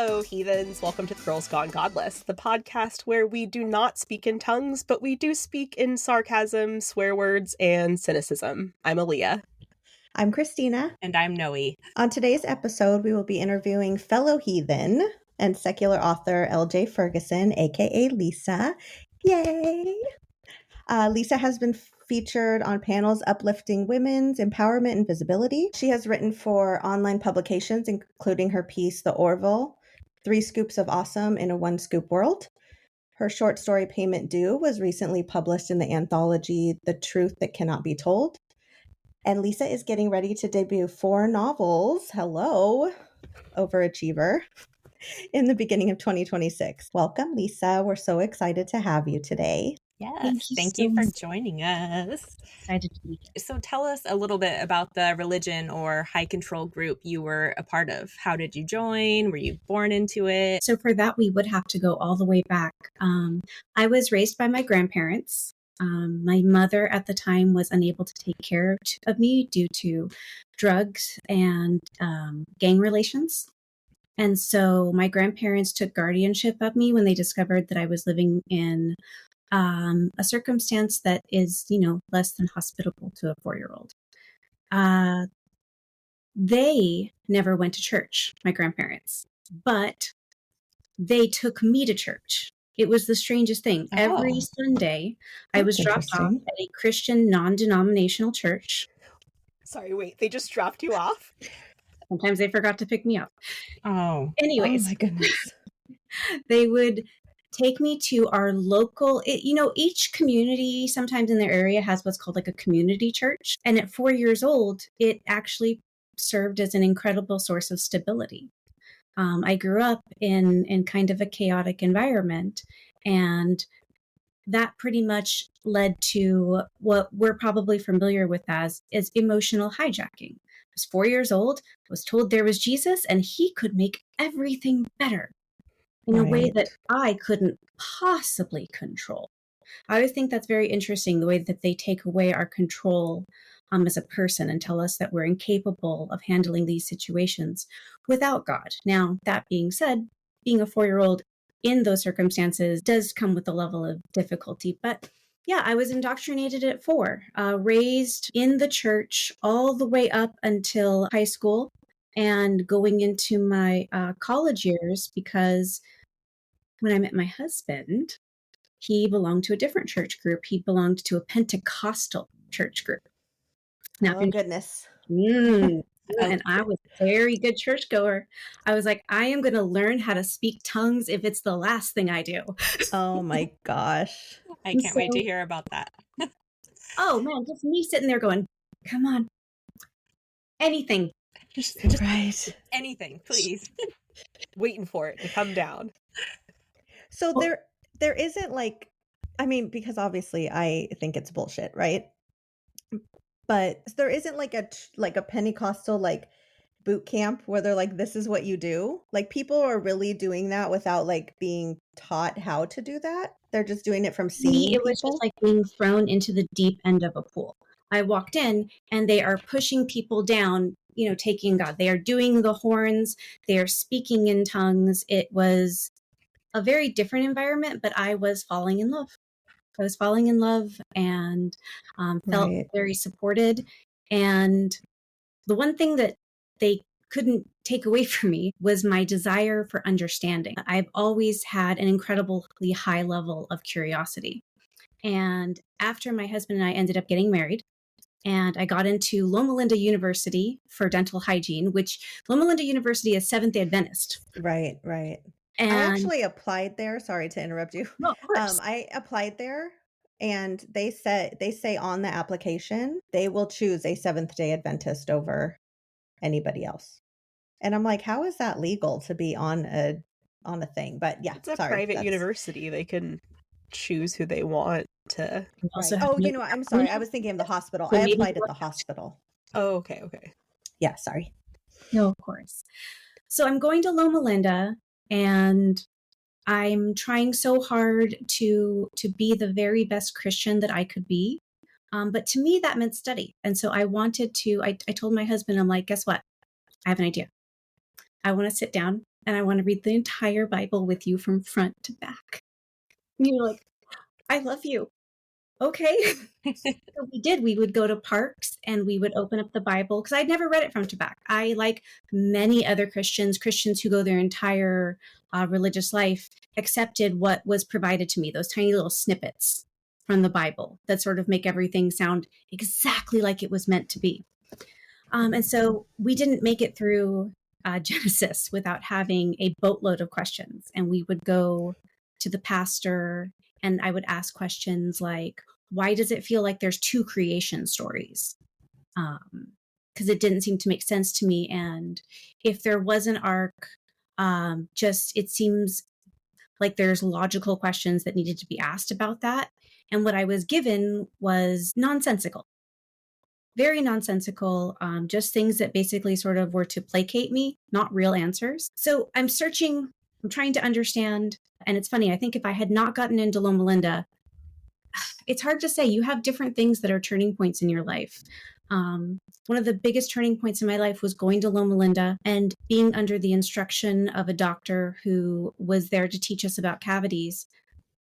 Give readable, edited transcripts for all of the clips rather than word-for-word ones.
Hello, heathens. Welcome to Girls Gone Godless, the podcast where we do not speak in tongues, but we do speak in sarcasm, swear words, and cynicism. I'm Aaliyah. I'm Christina. And I'm Noe. On today's episode, we will be interviewing fellow heathen and secular author L.J. Ferguson, aka Lisa. Yay! Lisa has been featured on panels uplifting women's empowerment and visibility. She has written for online publications, including her piece, The Orville, 3 Scoops of Awesome in a 1 Scoop World. Her short story, Payment Due, was recently published in the anthology, The Truth That Cannot Be Told. And Lisa is getting ready to debut 4 novels. Hello, overachiever. In the beginning of 2026. Welcome, Lisa. We're so excited to have you today. Yes, thank you for joining us. Excited to be here. So tell us a little bit about the religion or high control group you were a part of. How did you join? Were you born into it? So for that, we would have to go all the way back. I was raised by my grandparents. My mother at the time was unable to take care of me due to drugs and gang relations. And so my grandparents took guardianship of me when they discovered that I was living in a circumstance that is, less than hospitable to a 4-year-old. They never went to church, my grandparents, but they took me to church. It was the strangest thing. Oh. Every Sunday, I was dropped off at a Christian non-denominational church. Sorry, wait, they just dropped you off? Sometimes they forgot to pick me up. Oh. Anyways, Oh my goodness. they would take me to our local, each community sometimes in their area has what's called like a community church. And at 4 years old, it actually served as an incredible source of stability. I grew up in kind of a chaotic environment, and that pretty much led to what we're probably familiar with as emotional hijacking. I was 4 years old, was told there was Jesus, and he could make everything better in a way that I couldn't possibly control. I always think that's very interesting, the way that they take away our control as a person and tell us that we're incapable of handling these situations without God. Now, that being said, being a 4-year-old in those circumstances does come with a level of difficulty. But yeah, I was indoctrinated at 4, raised in the church all the way up until high school and going into my college years, because when I met my husband, he belonged to a different church group. He belonged to a Pentecostal church group. Now, Oh, goodness. And I was a very good churchgoer. I was like, I am going to learn how to speak tongues if it's the last thing I do. Oh my gosh. I can't wait to hear about that. Oh man, just me sitting there going, come on, anything. Just Right. anything, please. Waiting for it to come down. So there isn't because obviously I think it's bullshit, right? But there isn't like a Pentecostal boot camp where they're like, this is what you do. Like, people are really doing that without being taught how to do that. They're just doing it from seeing It was people. just like being thrown into the deep end of a pool. I walked in and they are pushing people down, taking God. They are doing the horns. They are speaking in tongues. It was a very different environment, but I was falling in love. I was falling in love and felt very supported. And the one thing that they couldn't take away from me was my desire for understanding. I've always had an incredibly high level of curiosity. And after my husband and I ended up getting married, and I got into Loma Linda University for dental hygiene, which Loma Linda University is Seventh-day Adventist. Right. And I actually applied there. Sorry to interrupt you. No, of course. I applied there, and they say on the application they will choose a Seventh-day Adventist over anybody else. And I'm like, how is that legal to be on a thing? But yeah, It's a private university. They can choose who they want to. Right. Oh, I'm sorry. I was thinking of the hospital. I applied at the hospital. Oh, okay. Yeah, sorry. No, of course. So I'm going to Loma Linda, and I'm trying so hard to be the very best Christian that I could be. But to me, that meant study. And so I wanted to, I told my husband, I'm like, guess what? I have an idea. I want to sit down and I want to read the entire Bible with you from front to back. And you're like, I love you. Okay. So we did. We would go to parks and we would open up the Bible because I'd never read it front to back. I, like many other Christians who go their entire religious life, accepted what was provided to me, those tiny little snippets from the Bible that sort of make everything sound exactly like it was meant to be. And so we didn't make it through Genesis without having a boatload of questions. And we would go to the pastor and I would ask questions like, why does it feel like there's two creation stories? Because it didn't seem to make sense to me. And if there was an ark, it seems like there's logical questions that needed to be asked about that. And what I was given was nonsensical, very nonsensical, just things that basically sort of were to placate me, not real answers. So I'm trying to understand. And it's funny, I think if I had not gotten into Loma Linda, it's hard to say. You have different things that are turning points in your life. One of the biggest turning points in my life was going to Loma Linda and being under the instruction of a doctor who was there to teach us about cavities,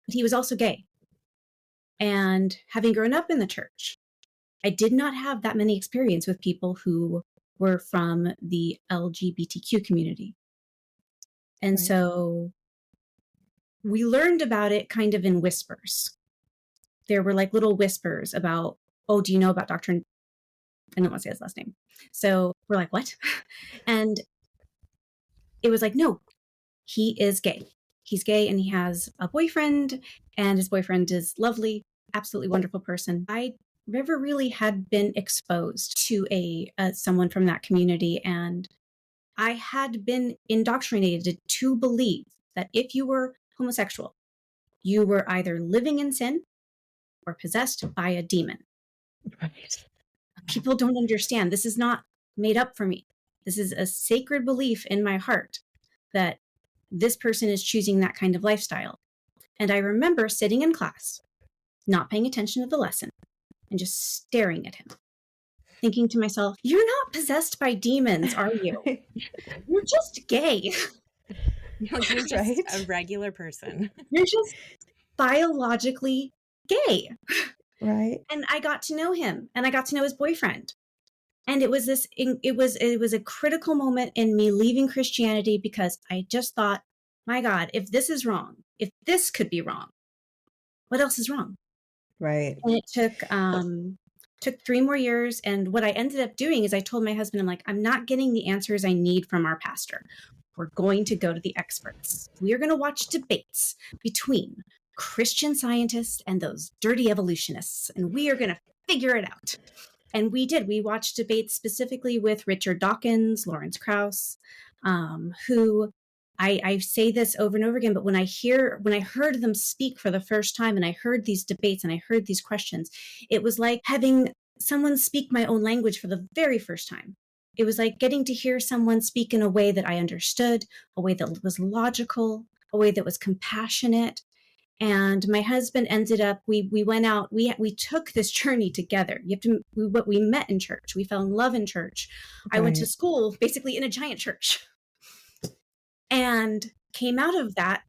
but he was also gay. And having grown up in the church, I did not have that many experience with people who were from the LGBTQ community. And Right. so we learned about it kind of in whispers. There were like little whispers about, oh, do you know about Dr. I don't want to say his last name. So we're like, what? And it was like, no, he is gay. He's gay and he has a boyfriend, and his boyfriend is lovely, absolutely wonderful person. I never really had been exposed to someone from that community, and I had been indoctrinated to believe that if you were homosexual, you were either living in sin or possessed by a demon. Right. People don't understand. This is not made up for me. This is a sacred belief in my heart that this person is choosing that kind of lifestyle. And I remember sitting in class, not paying attention to the lesson, and just staring at him, thinking to myself, you're not possessed by demons, are you? You're just gay. You're just Right. a regular person. You're just biologically gay. Right. And I got to know him, and I got to know his boyfriend. And it was a critical moment in me leaving Christianity, because I just thought, my God, if this is wrong, if this could be wrong, what else is wrong? Right. And it took 3 more years. And what I ended up doing is I told my husband, I'm like, I'm not getting the answers I need from our pastor. We're going to go to the experts. We are going to watch debates between Christian scientists and those dirty evolutionists, and we are going to figure it out. And we did. We watched debates specifically with Richard Dawkins, Lawrence Krauss, who I say this over and over again, but when I heard them speak for the first time, and I heard these debates and I heard these questions, it was like having someone speak my own language for the very first time. It was like getting to hear someone speak in a way that I understood, a way that was logical, a way that was compassionate. And my husband ended up, we went out, we took this journey together. We met in church. We fell in love in church. I went to Right. school basically in a giant church and came out of that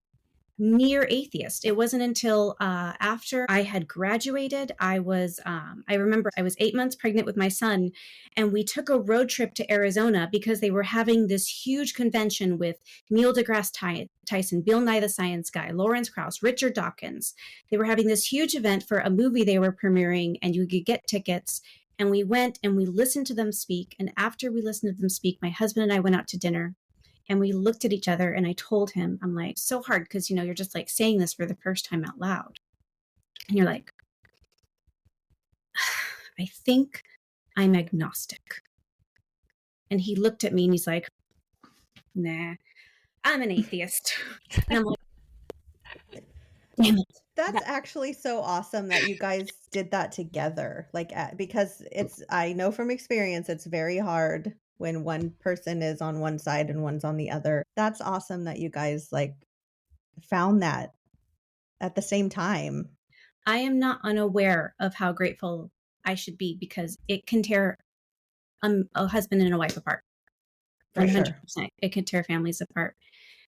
near atheist. It wasn't until after I had graduated, I remember I was 8 months pregnant with my son, and we took a road trip to Arizona because they were having this huge convention with Neil deGrasse Tyson, Bill Nye the Science Guy, Lawrence Krauss, Richard Dawkins. They were having this huge event for a movie they were premiering, and you could get tickets. And we went and we listened to them speak. And after we listened to them speak, my husband and I went out to dinner. And we looked at each other, and I told him, I'm like, so hard because, you're just like saying this for the first time out loud. And you're like, I think I'm agnostic. And he looked at me and he's like, nah, I'm an atheist. And I'm like, damn it. That's actually so awesome that you guys did that together. Like, because I know from experience, it's very hard when one person is on one side and one's on the other. That's awesome that you guys like found that at the same time. I am not unaware of how grateful I should be, because it can tear a husband and a wife apart. For 100%. sure. It could tear families apart.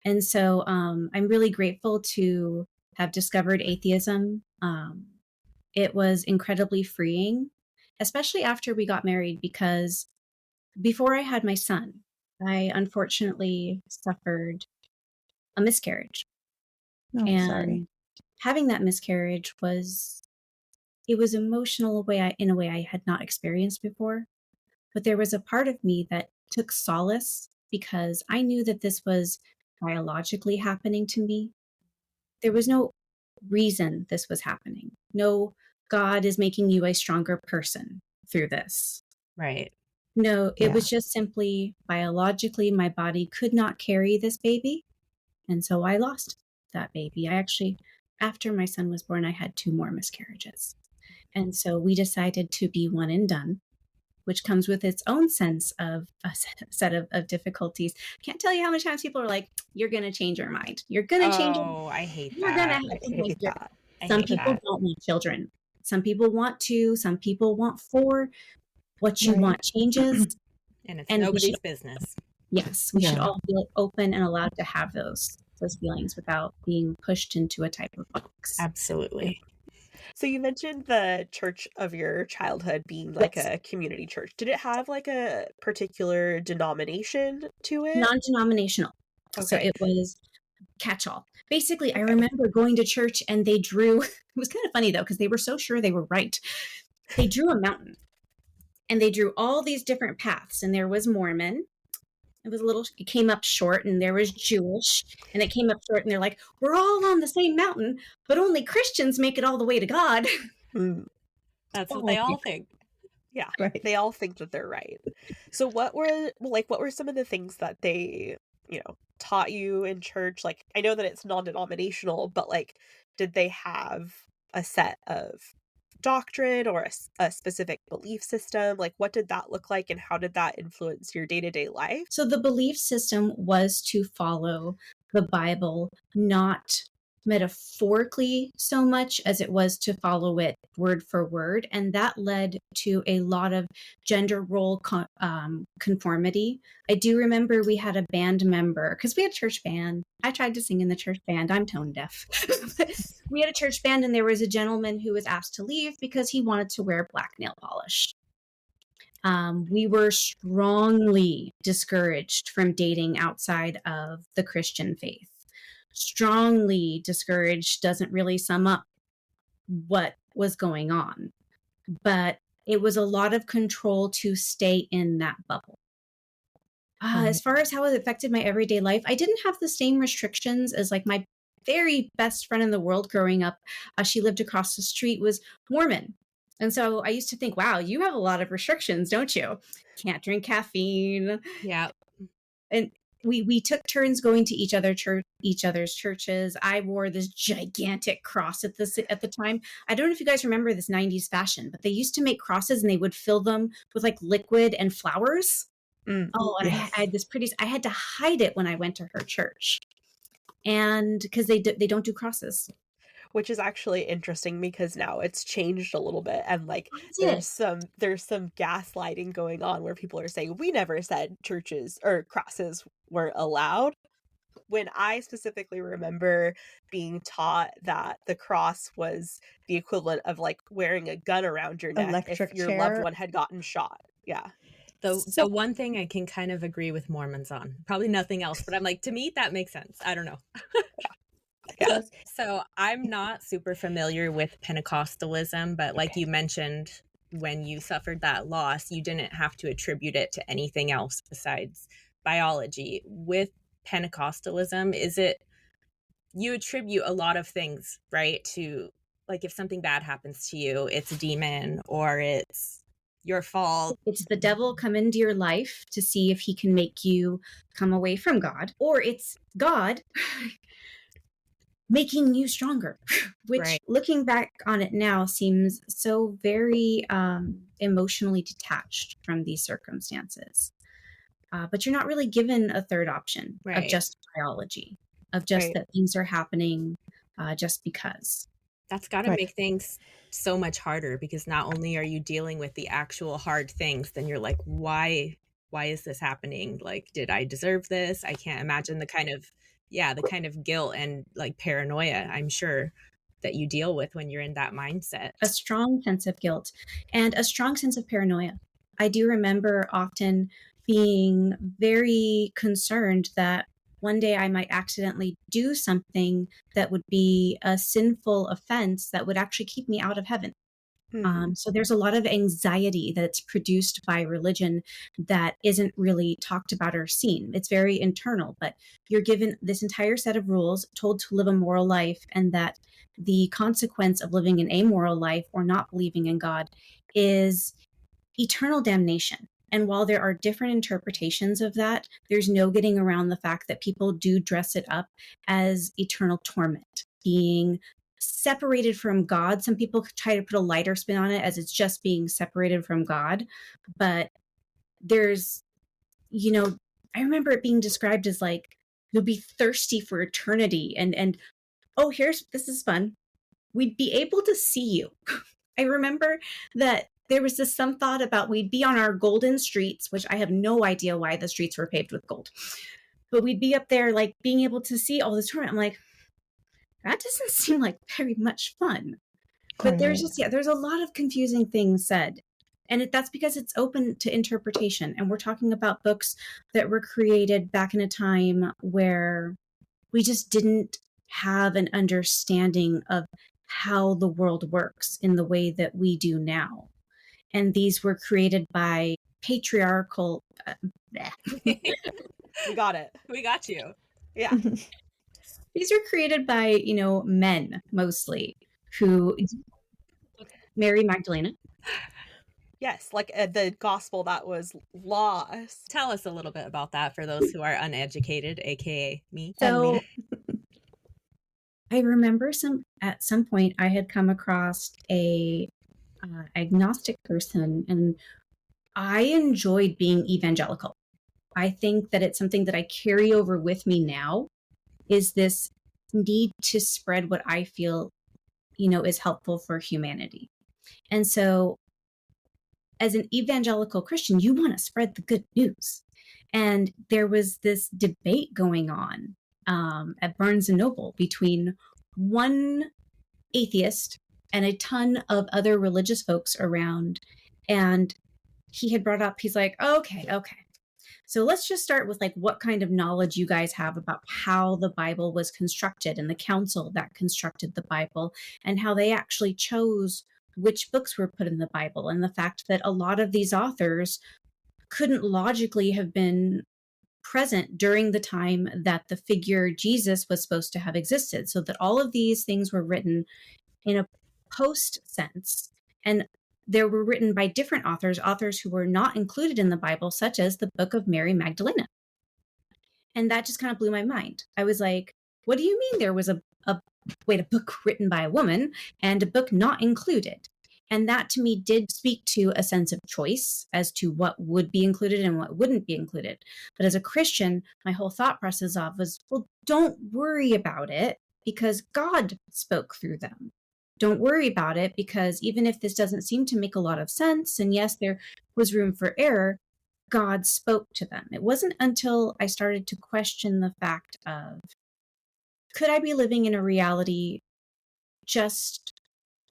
And so I'm really grateful to have discovered atheism. It was incredibly freeing, especially after we got married, because before I had my son, I unfortunately suffered a miscarriage. Oh, And sorry. having that miscarriage was emotional in a way I had not experienced before. But there was a part of me that took solace because I knew that this was biologically happening to me. There was no reason this was happening. No, God is making you a stronger person through this. Right. No, it Yeah. was just simply biologically, my body could not carry this baby. And so I lost that baby. I actually, after my son was born, I had 2 more miscarriages. And so we decided to be one and done, which comes with its own sense of a set of difficulties. Can't tell you how many times people are like, you're going to change your mind. You're going to change your mind. Oh, I hate You're going to that. have I to make hate your. that. I Some hate people that. don't want children. Some people want 2. Some people want 4. What you Right. want changes. And it's And we nobody's should, business. yes, we should Yeah. all feel open and allowed to have those feelings without being pushed into a type of box. Absolutely. So you mentioned the church of your childhood being like Yes. a community church. Did it have like a particular denomination to it? Non-denominational. So Okay. it was catch-all. Basically, I Okay. remember going to church and they drew, it was kind of funny though, because they were so sure they were right. They drew a mountain and they drew all these different paths, and there was Mormon. It came up short, and there was Jewish, and it came up short, and they're like, we're all on the same mountain, but only Christians make it all the way to God. Mm, That's what Oh, they all think. yeah. Right. They all think that they're right. So what were some of the things that they, taught you in church? Like, I know that it's non-denominational, but like, did they have a set of doctrine or a specific belief system? Like, what did that look like and how did that influence your day-to-day life? So the belief system was to follow the Bible, not metaphorically so much as it was to follow it word for word. And that led to a lot of gender role conformity. I do remember we had a band member, because we had a church band. I tried to sing in the church band. I'm tone deaf. We had a church band, and there was a gentleman who was asked to leave because he wanted to wear black nail polish. We were strongly discouraged from dating outside of the Christian faith. Strongly discouraged doesn't really sum up what was going on, but it was a lot of control to stay in that bubble. As far as how it affected my everyday life, I didn't have the same restrictions as like my very best friend in the world growing up. She lived across the street, was Mormon. And so I used to think, wow, you have a lot of restrictions, don't you? Can't drink caffeine. Yeah. And we took turns going to each other's churches. I wore this gigantic cross at the time. I don't know if you guys remember this 90s fashion, but they used to make crosses and they would fill them with like liquid and flowers. Oh, and Yes. I had this I had to hide it when I went to her church. And because they don't do crosses. Which is actually interesting because now it's changed a little bit and like That's there's some gaslighting going on where people are saying we never said churches or crosses weren't allowed, when I specifically remember being taught that the cross was the equivalent of like wearing a gun around your neck Electric if your chair. loved one had gotten shot. Yeah. The one thing I can kind of agree with Mormons on, probably nothing else, but I'm like, to me, that makes sense. I don't know. Yeah. So I'm not super familiar with Pentecostalism, but like you mentioned, when you suffered that loss, you didn't have to attribute it to anything else besides biology. With Pentecostalism, is it you attribute a lot of things, right? To like if something bad happens to you, it's a demon or it's your fault. It's the devil come into your life to see if he can make you come away from God, or it's God making you stronger, which Right. looking back on it now seems so very emotionally detached from these circumstances. But you're not really given a third option of Right. just biology, of just Right. that things are happening just because. That's got to Right. make things so much harder because not only are you dealing with the actual hard things, then you're like, why is this happening? Like, did I deserve this? I can't imagine the kind of yeah, the kind of guilt and like paranoia, I'm sure, that you deal with when you're in that mindset. A strong sense of guilt and a strong sense of paranoia. I do remember often being very concerned that one day I might accidentally do something that would be a sinful offense that would actually keep me out of heaven. So there's a lot of anxiety that's produced by religion that isn't really talked about or seen. It's very internal, but you're given this entire set of rules, told to live a moral life, and that the consequence of living an amoral life or not believing in God is eternal damnation. And while there are different interpretations of that, there's no getting around the fact that people do dress it up as eternal torment, being separated from God. Some people try to put a lighter spin on it as it's just being separated from God. But there's, I remember it being described as like, you'll be thirsty for eternity. And oh, this is fun. We'd be able to see you. I remember that there was some thought about we'd be on our golden streets, which I have no idea why the streets were paved with gold, but we'd be up there like being able to see all this torment. I'm like, that doesn't seem like very much fun. But there's a lot of confusing things said. And that's because it's open to interpretation. And we're talking about books that were created back in a time where we just didn't have an understanding of how the world works in the way that we do now. And these were created by patriarchal. We got it. We got you. Yeah. These are created by, men mostly, who Mary Magdalene. Yes, like the gospel that was lost. Tell us a little bit about that for those who are uneducated, aka me. So I remember at some point I had come across a agnostic person, and I enjoyed being evangelical. I think that it's something that I carry over with me now, is this need to spread what I feel, is helpful for humanity. And so as an evangelical Christian, you want to spread the good news. And there was this debate going on at Barnes & Noble between one atheist and a ton of other religious folks around. And he had brought up, he's like, okay. So let's just start with like what kind of knowledge you guys have about how the Bible was constructed and the council that constructed the Bible and how they actually chose which books were put in the Bible, and the fact that a lot of these authors couldn't logically have been present during the time that the figure Jesus was supposed to have existed. So that all of these things were written in a post sense, and they were written by different authors who were not included in the Bible, such as the book of Mary Magdalene. And that just kind of blew my mind. I was like, what do you mean there was a book written by a woman and a book not included? And that to me did speak to a sense of choice as to what would be included and what wouldn't be included. But as a Christian, my whole thought process was, well, don't worry about it because God spoke through them. Don't worry about it because even if this doesn't seem to make a lot of sense, and yes, there was room for error, God spoke to them. It wasn't until I started to question the fact of, could I be living in a reality just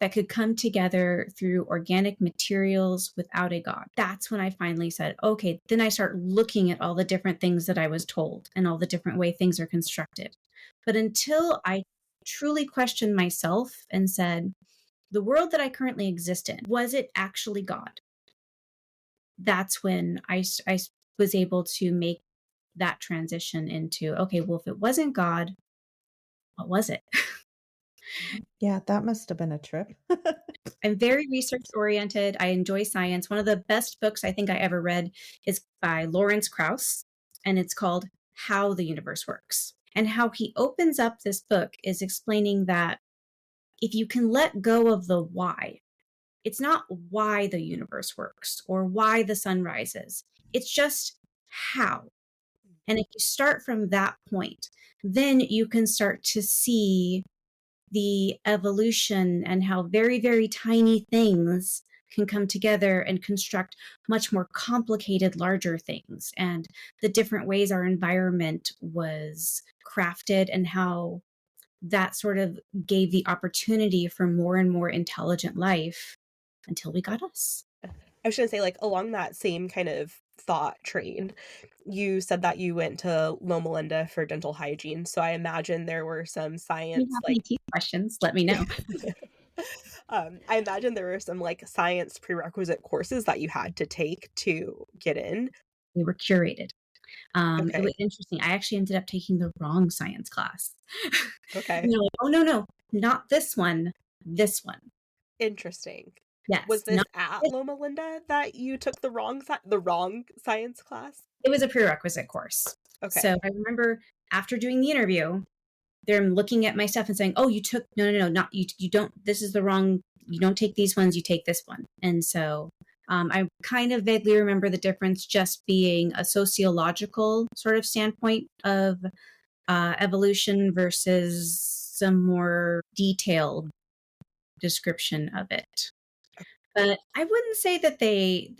that could come together through organic materials without a God? That's when I finally said, okay, then I start looking at all the different things that I was told and all the different way things are constructed. But until I truly questioned myself and said, the world that I currently exist in, was it actually God? That's when I was able to make that transition into, okay, well, if it wasn't God, what was it? Yeah, that must have been a trip. I'm very research oriented. I enjoy science. One of the best books I think I ever read is by Lawrence Krauss, and it's called How the Universe Works. And how he opens up this book is explaining that if you can let go of the why, it's not why the universe works or why the sun rises. It's just how. And if you start from that point, then you can start to see the evolution and how very, very tiny things can come together and construct much more complicated, larger things. And the different ways our environment was crafted and how that sort of gave the opportunity for more and more intelligent life until we got us. I was gonna say, like, along that same kind of thought train, you said that you went to Loma Linda for dental hygiene, so I imagine there were some If you science, have any like teeth questions, let me know. I imagine there were some, like, science prerequisite courses that you had to take to get in. They were curated. It Okay, was interesting. I actually ended up taking the wrong science class. okay, No, oh no, not this one. This one. interesting. Was Yes, this not at this. Loma Linda that you took the wrong science class? It was a prerequisite course. So Okay, I remember after doing the interview, they're looking at my stuff and saying, "Oh, you took no, not you. You don't. This is the wrong. You don't take these ones. You take this one." And so I kind of vaguely remember the difference just being a sociological sort of standpoint of evolution versus some more detailed description of it. But I wouldn't say that they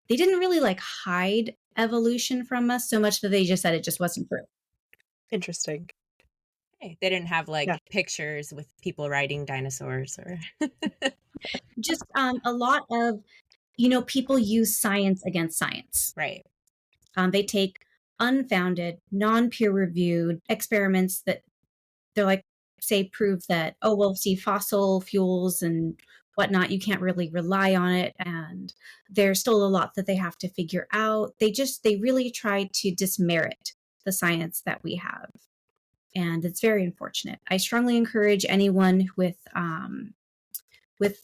didn't really like hide evolution from us so much that they just said it just wasn't true. interesting. Hey, they didn't have like Yeah. pictures with people riding dinosaurs or Just a lot of, people use science against science. right. They take unfounded, non-peer reviewed experiments that they're like, say, prove that, oh, well, see, fossil fuels and whatnot, you can't really rely on it. And there's still a lot that they have to figure out. They really try to dismerit the science that we have. And it's very unfortunate. I strongly encourage anyone with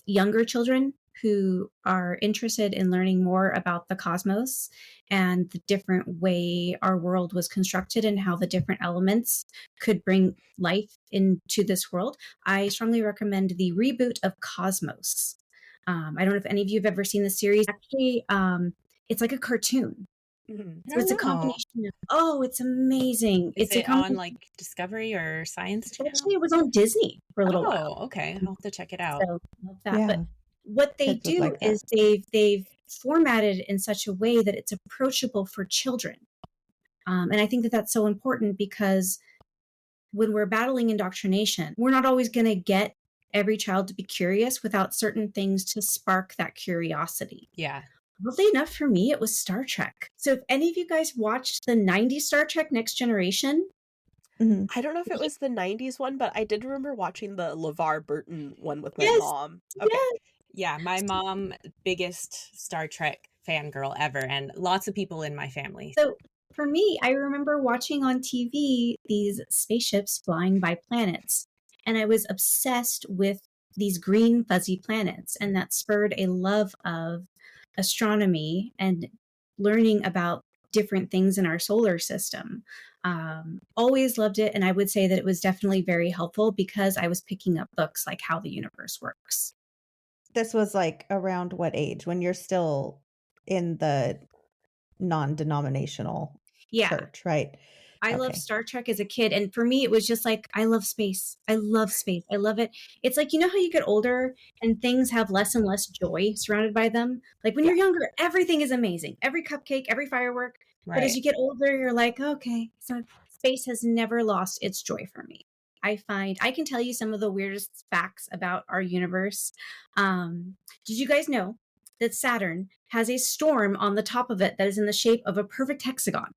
younger children who are interested in learning more about the cosmos and the different way our world was constructed and how the different elements could bring life into this world. I strongly recommend the reboot of Cosmos. I don't know if any of you have ever seen the series. Actually, it's like a cartoon. Mhm. I So it's a don't know. combination of, oh, it's amazing. Is It's a it on combination. like Discovery or Science Channel? Actually, it was on Disney for a little while. Oh, okay. I'll have to check it out. So love that. But Yeah, what they kids would do like that. is they've formatted it in such a way that it's approachable for children. And I think that that's so important because when we're battling indoctrination, we're not always going to get every child to be curious without certain things to spark that curiosity. Yeah. Oddly enough, for me, it was Star Trek. So if any of you guys watched the 90s Star Trek Next Generation, Mhm. I don't know if it was the 90s one, but I did remember watching the LeVar Burton one with my yes, mom. Okay. yes. Yeah, my mom, biggest Star Trek fangirl ever, and lots of people in my family. So for me, I remember watching on TV these spaceships flying by planets, and I was obsessed with these green fuzzy planets, and that spurred a love of astronomy and learning about different things in our solar system. Always loved it, and I would say that it was definitely very helpful because I was picking up books like How the Universe Works. This was like around what age? When you're still in the non-denominational Yeah, church, right? I loved Okay. Star Trek as a kid. And for me, it was just like, I love space. I love space. I love it. It's like, how you get older and things have less and less joy surrounded by them? Like when Yeah. you're younger, everything is amazing. Every cupcake, every firework. But as Right. you get older, you're like, okay, so space has never lost its joy for me. I can tell you some of the weirdest facts about our universe. Did you guys know that Saturn has a storm on the top of it that is in the shape of a perfect hexagon?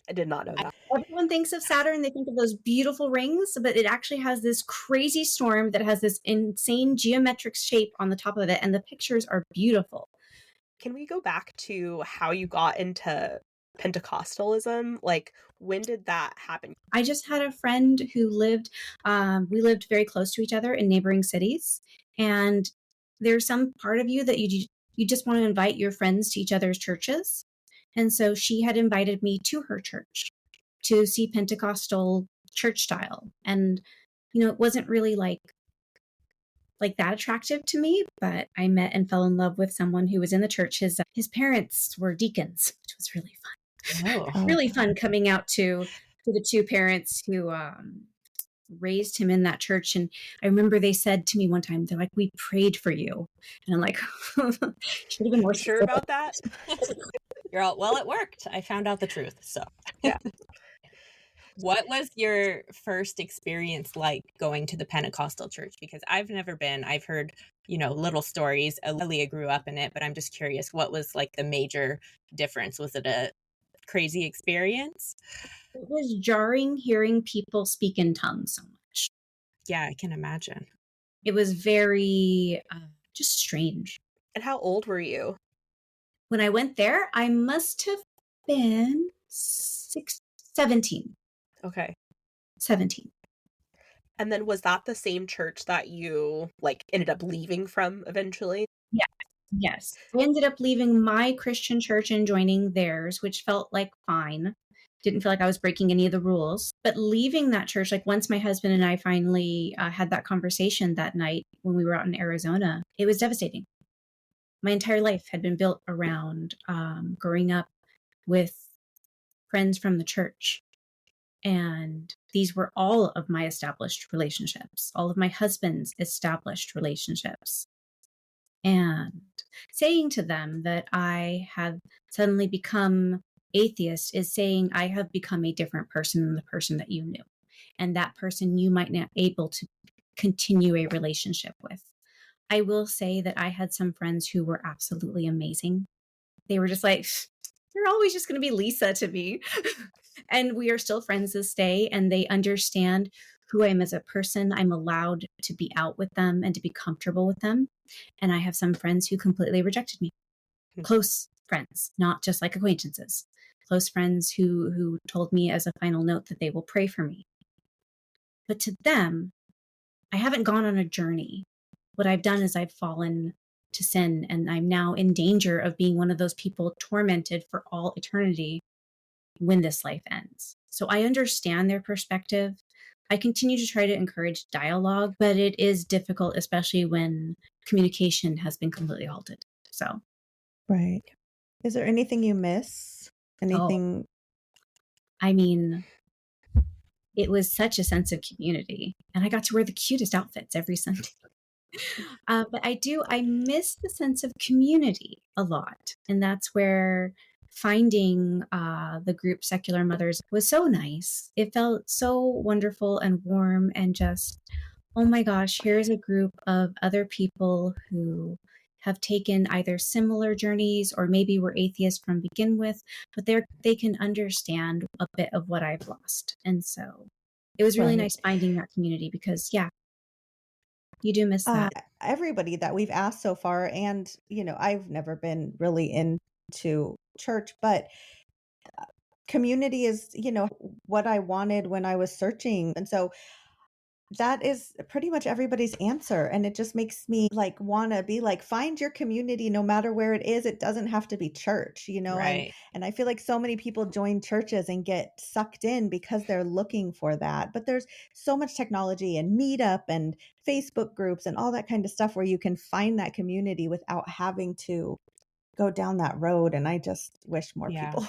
I did not know that. Everyone thinks of Saturn, they think of those beautiful rings, but it actually has this crazy storm that has this insane geometric shape on the top of it, and the pictures are beautiful. Can we go back to how you got into Pentecostalism? Like, when did that happen? I just had a friend who we lived very close to each other in neighboring cities, and there's some part of you that you just want to invite your friends to each other's churches. And so she had invited me to her church to see Pentecostal church style. And, it wasn't really like that attractive to me, but I met and fell in love with someone who was in the church. His parents were deacons, which was really fun. Oh. Oh, Really fun coming out to the two parents who raised him in that church. And I remember they said to me one time, they're like, we prayed for you. And I'm like, should have been more You sure specific. about that? You're all, well, it worked. I found out the truth. So Yeah. what was your first experience like going to the Pentecostal church? Because I've never been. I've heard, little stories. Aaliyah grew up in it, but I'm just curious, what was like the major difference? Was it a crazy experience? It was jarring hearing people speak in tongues so much. Yeah, I can imagine. It was very just strange. And how old were you? When I went there, I must have been 17. Okay. 17. And then was that the same church that you like ended up leaving from eventually? Yes. I ended up leaving my Christian church and joining theirs, which felt like fine. Didn't feel like I was breaking any of the rules. But leaving that church, like once my husband and I finally had that conversation that night when we were out in Arizona, it was devastating. My entire life had been built around growing up with friends from the church. And these were all of my established relationships, all of my husband's established relationships. And saying to them that I have suddenly become atheist is saying I have become a different person than the person that you knew. And that person you might not be able to continue a relationship with. I will say that I had some friends who were absolutely amazing. They were just like, you're always just going to be Lisa to me. And we are still friends this day, and they understand who I am as a person. I'm allowed to be out with them and to be comfortable with them. And I have some friends who completely rejected me. Close friends, not just like acquaintances. Close friends who told me as a final note that they will pray for me. But to them, I haven't gone on a journey. What I've done is I've fallen to sin, and I'm now in danger of being one of those people tormented for all eternity when this life ends. So I understand their perspective. I continue to try to encourage dialogue, but it is difficult, especially when communication has been completely halted. So, Right. Is there anything you miss? Anything? I mean, it was such a sense of community, and I got to wear the cutest outfits every Sunday. But I miss the sense of community a lot. And that's where finding the group Secular Mothers was so nice. It felt so wonderful and warm and just, oh my gosh, here's a group of other people who have taken either similar journeys or maybe were atheists from begin with, but they can understand a bit of what I've lost. And so it was really nice finding that community because, yeah, you do miss that. Everybody that we've asked so far, and I've never been really into church, but community is what I wanted when I was searching, and so that is pretty much everybody's answer, and it just makes me like want to be like, find your community no matter where it is. It doesn't have to be church, Right. and I feel like so many people join churches and get sucked in because they're looking for that. But there's so much technology and Meetup and Facebook groups and all that kind of stuff where you can find that community without having to go down that road. And I just wish more people.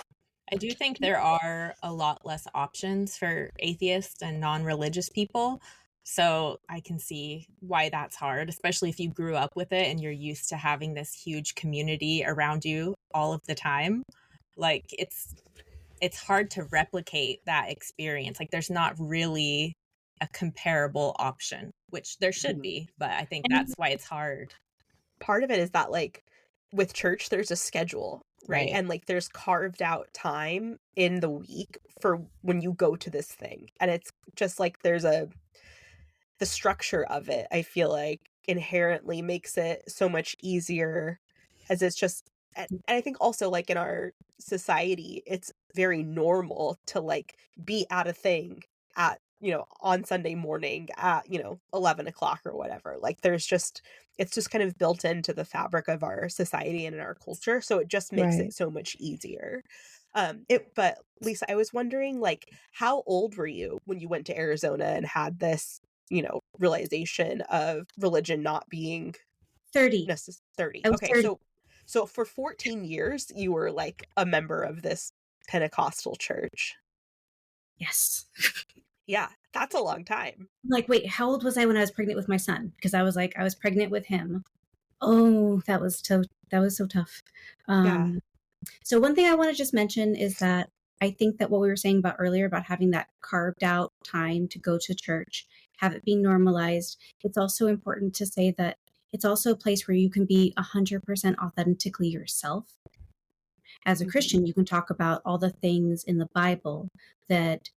I do think there are a lot less options for atheists and non-religious people. So I can see why that's hard, especially if you grew up with it and you're used to having this huge community around you all of the time. Like it's hard to replicate that experience. Like there's not really a comparable option, which there should be, but I think that's why it's hard. Part of it is that like with church there's a schedule, right? And like there's carved out time in the week for when you go to this thing, and it's just like the structure of it, I feel like inherently makes it so much easier, as it's just, and I think also like in our society it's very normal to like be at a thing at on Sunday morning at 11 o'clock or whatever. Like there's just, it's just kind of built into the fabric of our society and in our culture, so it just makes it so much easier. But Lisa, I was wondering, like, how old were you when you went to Arizona and had this realization of religion not being 30. 30? Okay, 30. so for 14 years you were like a member of this Pentecostal church. Yes. Yeah, That's a long time. I'm like, wait, how old was I when I was pregnant with my son? Because I was like, I was pregnant with him. Oh, that was so tough. Yeah. So one thing I want to just mention is that I think that what we were saying about earlier about having that carved out time to go to church, have it be normalized. It's also important to say that it's also a place where you can be 100% authentically yourself. As a Christian, you can talk about all the things in the Bible that,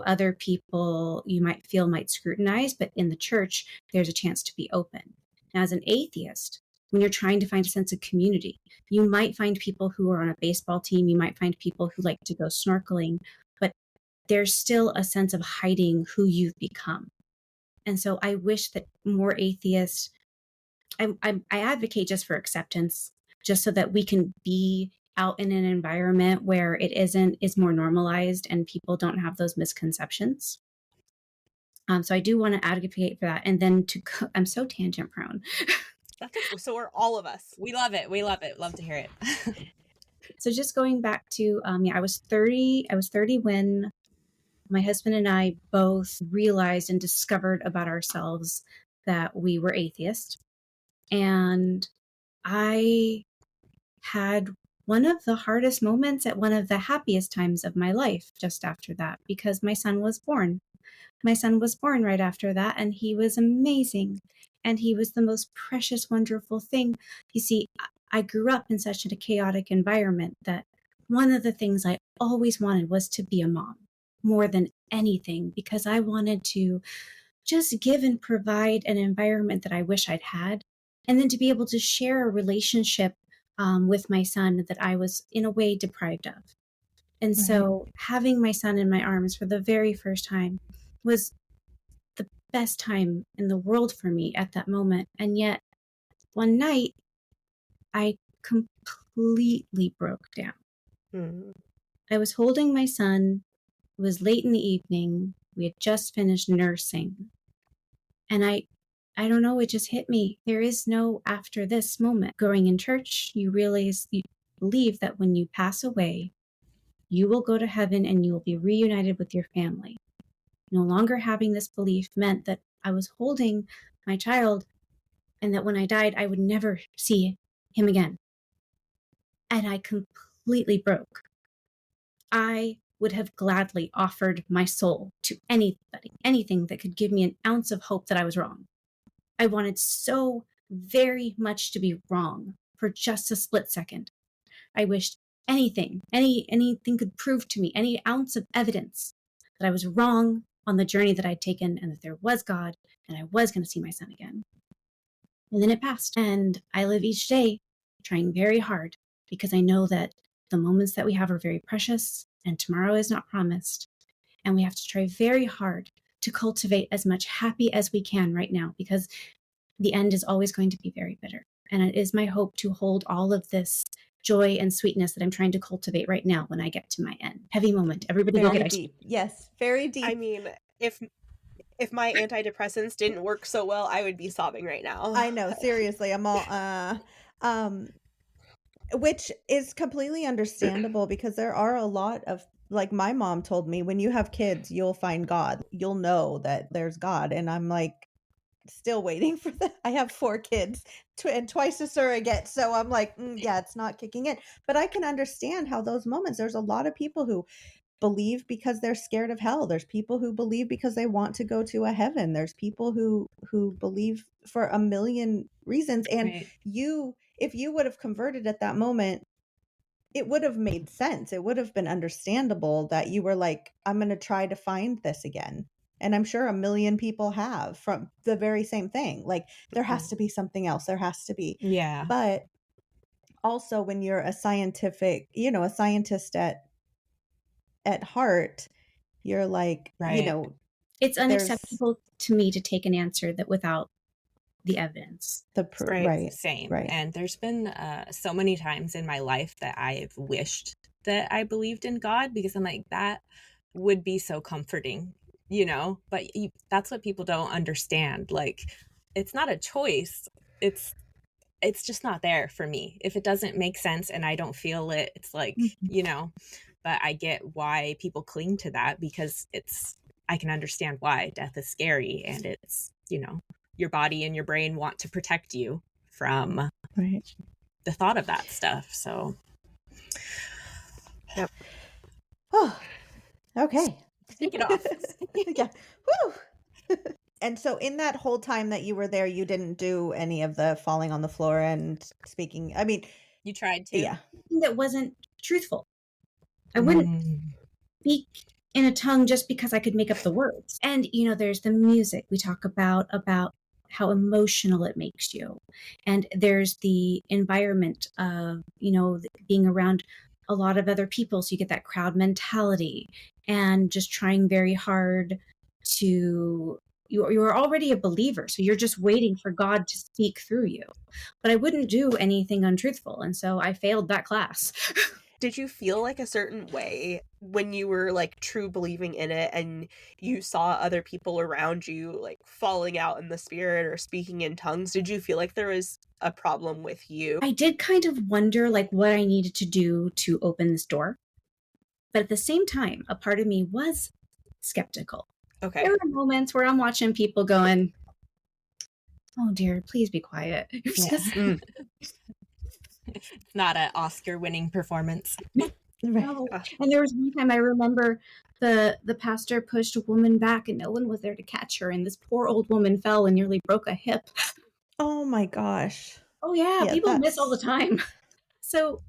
other people you might feel might scrutinize, but in the church, there's a chance to be open. Now, as an atheist, when you're trying to find a sense of community, you might find people who are on a baseball team, you might find people who like to go snorkeling, but there's still a sense of hiding who you've become. And so I wish that more atheists, I advocate just for acceptance, just so that we can be out in an environment where it is more normalized and people don't have those misconceptions. So I do want to advocate for that. And then I'm so tangent prone. So are all of us. We love it. We love it. Love to hear it. So just going back to, I was 30 when my husband and I both realized and discovered about ourselves that we were atheists. And I had one of the hardest moments at one of the happiest times of my life just after that, because my son was born. My son was born right after that, and he was amazing. And he was the most precious, wonderful thing. You see, I grew up in such a chaotic environment that one of the things I always wanted was to be a mom more than anything, because I wanted to just give and provide an environment that I wish I'd had. And then to be able to share a relationship with my son that I was in a way deprived of. And so having my son in my arms for the very first time was the best time in the world for me at that moment. And yet one night I completely broke down. I was holding my son. It was late in the evening. We had just finished nursing. And I don't know, it just hit me. There is no after this moment. Growing in church, you believe that when you pass away, you will go to heaven and you will be reunited with your family. No longer having this belief meant that I was holding my child and that when I died, I would never see him again. And I completely broke. I would have gladly offered my soul to anybody, anything that could give me an ounce of hope that I was wrong. I wanted so very much to be wrong for just a split second. I wished anything could prove to me, any ounce of evidence that I was wrong on the journey that I'd taken and that there was God and I was going to see my son again. And then it passed. And I live each day trying very hard because I know that the moments that we have are very precious and tomorrow is not promised. And we have to try very hard to cultivate as much happy as we can right now, because the end is always going to be very bitter. And it is my hope to hold all of this joy and sweetness that I'm trying to cultivate right now when I get to my end. Heavy moment. Everybody Very go get deep. Yes, very deep. I mean, if my antidepressants didn't work so well, I would be sobbing right now. I know, seriously. I'm all which is completely understandable, because there are a lot of, like, my mom told me, when you have kids, you'll find God. You'll know that there's God. And I'm like, still waiting for that. I have 4 kids and twice a surrogate. So I'm like, yeah, it's not kicking in. But I can understand how those moments, there's a lot of people who believe because they're scared of hell. There's people who believe because they want to go to a heaven. There's people who believe for a million reasons. And if you would have converted at that moment, it would have made sense. It would have been understandable that you were like, I'm going to try to find this again. And I'm sure a million people have, from the very same thing. Like, there has to be something else. There has to be. Yeah. But also, when you're a scientist at heart, you're like, it's unacceptable to me to take an answer that without the evidence. Right. Same. Right. And there's been so many times in my life that I've wished that I believed in God, because I'm like, that would be so comforting, but that's what people don't understand. Like, it's not a choice. It's just not there for me. If it doesn't make sense and I don't feel it, it's like, but I get why people cling to that, because I can understand why death is scary, and it's, your body and your brain want to protect you from Right. the thought of that stuff. So Yep. Oh, okay. take it off. Yeah. Woo! And so in that whole time that you were there, you didn't do any of the falling on the floor and speaking. I mean, You tried to? yeah. That wasn't truthful. I wouldn't speak in a tongue just because I could make up the words. And, there's the music we talk about how emotional it makes you. And there's the environment of, being around a lot of other people. So you get that crowd mentality and just trying very hard to, you're already a believer. So you're just waiting for God to speak through you. But I wouldn't do anything untruthful. And so I failed that class. Did you feel like a certain way when you were like true believing in it and you saw other people around you like falling out in the spirit or speaking in tongues? Did you feel like there was a problem with you? I did kind of wonder like what I needed to do to open this door. But at the same time, a part of me was skeptical. Okay. There were moments where I'm watching people going, oh dear, please be quiet. Yeah. It's not an Oscar-winning performance. No. And there was one time I remember the pastor pushed a woman back and no one was there to catch her. And this poor old woman fell and nearly broke a hip. Oh my gosh. Oh yeah, people miss all the time. So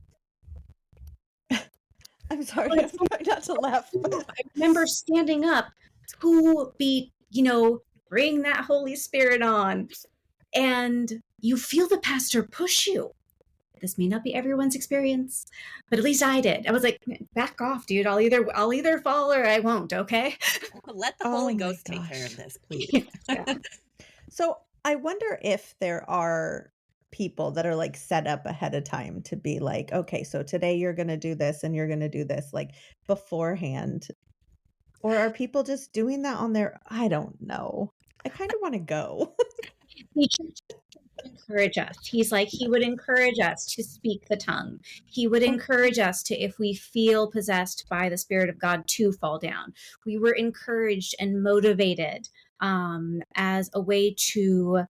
I'm sorry, I'm trying not to laugh. But I remember standing up to be, bring that Holy Spirit on. And you feel the pastor push you. This may not be everyone's experience, but at least I did. I was like, back off, dude. I'll either fall or I won't, okay? Let the Holy Ghost take care of this, please. Yeah. So I wonder if there are people that are like set up ahead of time to be like, okay, so today you're going to do this and you're going to do this like beforehand. Or are people just doing that on their, I don't know. I kind of want to go. He encourage us. He would encourage us to speak the tongue. He would encourage us to, if we feel possessed by the Spirit of God, to fall down. We were encouraged and motivated as a way to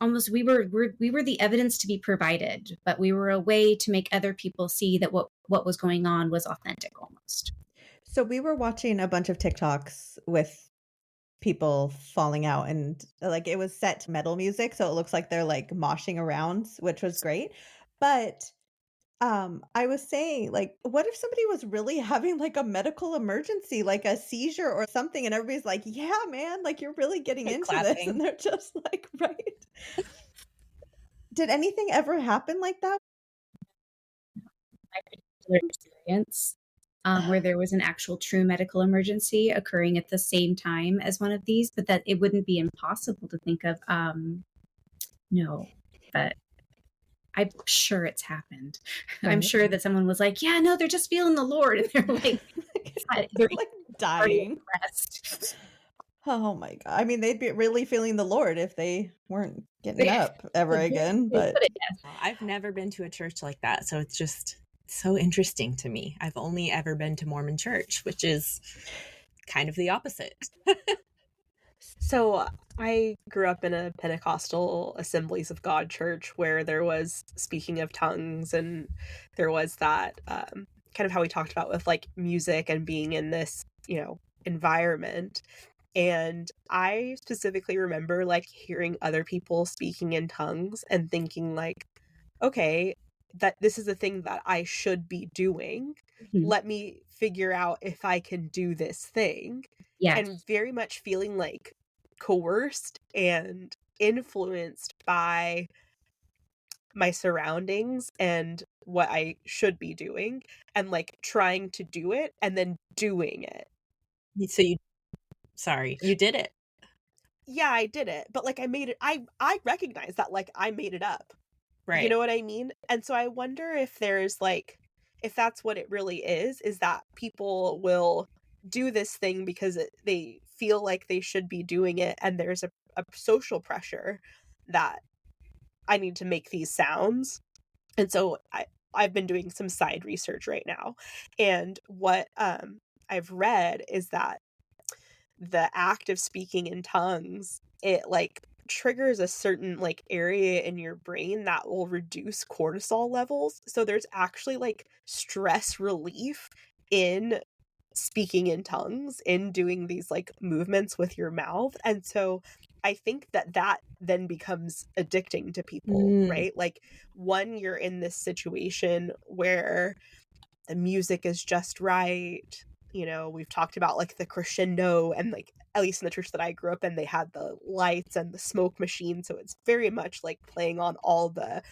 almost we were the evidence to be provided, but we were a way to make other people see that what was going on was authentic almost. So we were watching a bunch of TikToks with people falling out and like it was set to metal music, so it looks like they're like moshing around, which was great. But I was saying, like, what if somebody was really having like a medical emergency, like a seizure or something, and everybody's like, yeah, man, like you're really getting into this, and they're just like, right. Did anything ever happen like that? My particular experience where there was an actual true medical emergency occurring at the same time as one of these, but that it wouldn't be impossible to think of. No, but I'm sure it's happened. Right. I'm sure that someone was like, yeah, no, they're just feeling the Lord. And they're like, they're like dying. Oh my God. I mean, they'd be really feeling the Lord if they weren't getting up ever again. But I've never been to a church like that. So it's just so interesting to me. I've only ever been to Mormon church, which is kind of the opposite. So I grew up in a Pentecostal Assemblies of God church where there was speaking of tongues, and there was that kind of how we talked about with like music and being in this, environment. And I specifically remember like hearing other people speaking in tongues and thinking like, okay, that this is a thing that I should be doing. Mm-hmm. Let me figure out if I can do this thing. Yes. And very much feeling like coerced and influenced by my surroundings and what I should be doing, and like trying to do it and then doing it. So you did it. Yeah, I did it. But like I made it, I recognize that like I made it up. Right. You know what I mean? And so I wonder if there's like, if that's what it really is that people will do this thing because they feel like they should be doing it, and there's a social pressure that I need to make these sounds. And so I've been doing some side research right now, and what I've read is that the act of speaking in tongues, it like triggers a certain like area in your brain that will reduce cortisol levels. So there's actually like stress relief in speaking in tongues, in doing these like movements with your mouth. And so I think that that then becomes addicting to people, right? Like, one, you're in this situation where the music is just right. You know, we've talked about like the crescendo, and like, at least in the church that I grew up in, they had the lights and the smoke machine. So it's very much like playing on all the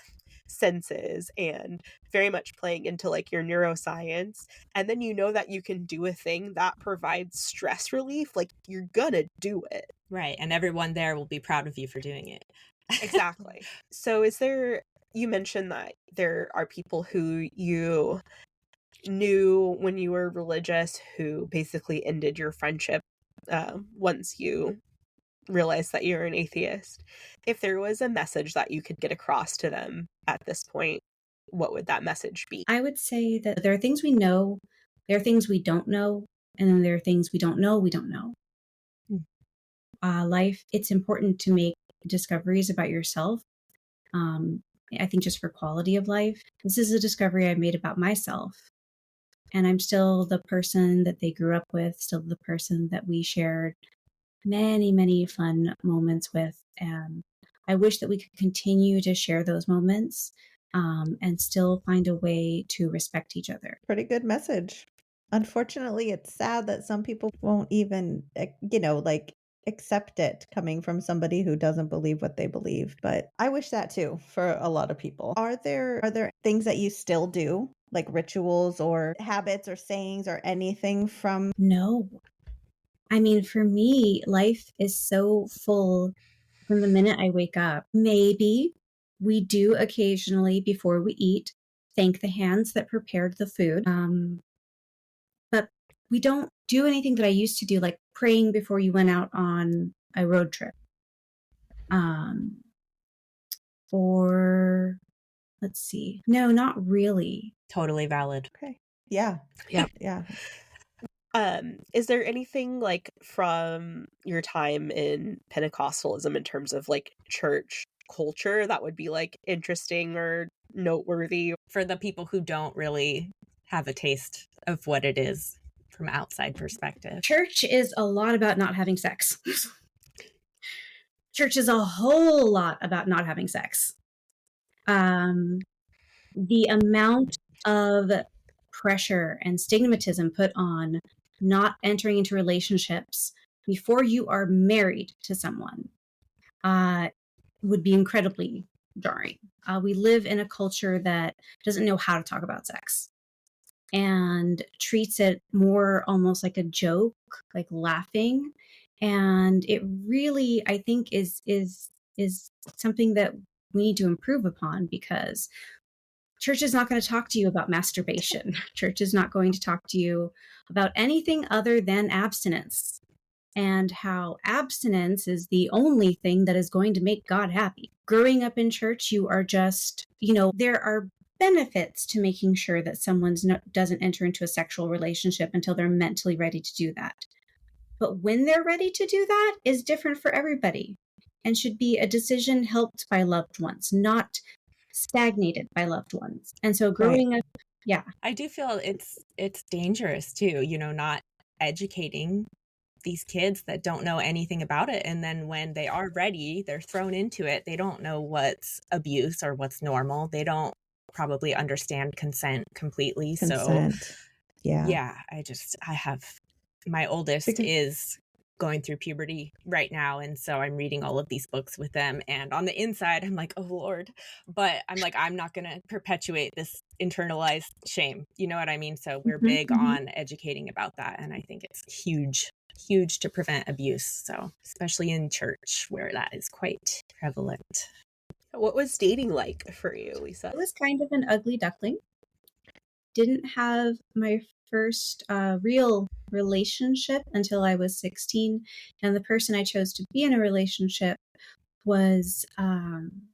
senses and very much playing into like your neuroscience. And then you know that you can do a thing that provides stress relief, like you're gonna do it. Right. And everyone there will be proud of you for doing it. Exactly. So you mentioned that there are people who you knew when you were religious who basically ended your friendship once you realized that you're an atheist. If there was a message that you could get across to them at this point, what would that message be? I would say that there are things we know, there are things we don't know, and then there are things we don't know we don't know. Life, it's important to make discoveries about yourself. I think just for quality of life. This is a discovery I made about myself. And I'm still the person that they grew up with, still the person that we shared many, many fun moments with. And I wish that we could continue to share those moments and still find a way to respect each other. Pretty good message. Unfortunately, it's sad that some people won't even, like accept it coming from somebody who doesn't believe what they believe. But I wish that too for a lot of people. Are there things that you still do, like rituals or habits or sayings or anything from? No. I mean, for me, life is so full from the minute I wake up. Maybe we do occasionally, before we eat, thank the hands that prepared the food. But we don't do anything that I used to do, like praying before you went out on a road trip. Or let's see. No, not really. Totally valid. Okay. Yeah. Yeah. Yeah. Is there anything like from your time in Pentecostalism in terms of like church culture that would be like interesting or noteworthy? For the people who don't really have a taste of what it is from outside perspective. Church is a lot about not having sex. Church is a whole lot about not having sex. The amount of pressure and stigmatism put on not entering into relationships before you are married to someone would be incredibly jarring. We live in a culture that doesn't know how to talk about sex and treats it more almost like a joke, like laughing. And it really, I think, is something that we need to improve upon, because church is not going to talk to you about masturbation. Church is not going to talk to you about anything other than abstinence, and how abstinence is the only thing that is going to make God happy. Growing up in church, you are just, there are benefits to making sure that someone doesn't enter into a sexual relationship until they're mentally ready to do that. But when they're ready to do that is different for everybody, and should be a decision helped by loved ones, not stagnated by loved ones. And so growing up, yeah. I do feel it's dangerous too, not educating these kids that don't know anything about it. And then when they are ready, they're thrown into it. They don't know what's abuse or what's normal. They don't probably understand consent completely. Consent. So Yeah. I have, my oldest is going through puberty right now, and so I'm reading all of these books with them, and on the inside I'm like, oh Lord, but I'm like, I'm not going to perpetuate this internalized shame, you know what I mean? So we're big on educating about that, and I think it's huge to prevent abuse, so especially in church where that is quite prevalent. What was dating like for you, Lisa? It was kind of an ugly duckling. Didn't have my first real relationship until I was 16. And the person I chose to be in a relationship was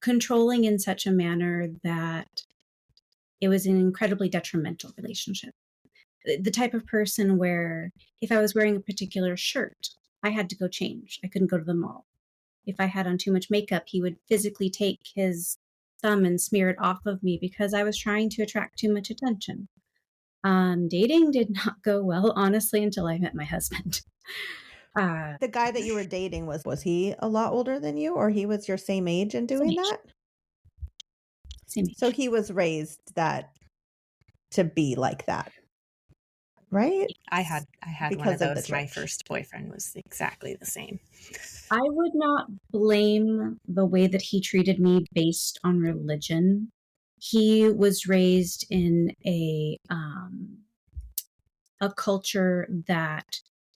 controlling in such a manner that it was an incredibly detrimental relationship. The type of person where if I was wearing a particular shirt, I had to go change. I couldn't go to the mall. If I had on too much makeup, he would physically take his thumb and smear it off of me because I was trying to attract too much attention. Dating did not go well, honestly, until I met my husband. The guy that you were dating, was he a lot older than you, or he was your same age in doing that? Same age. So he was raised to be like that, right? I had Because one of of the those. My church. first boyfriend was exactly the same. I would not blame the way that he treated me based on religion. He was raised in a culture that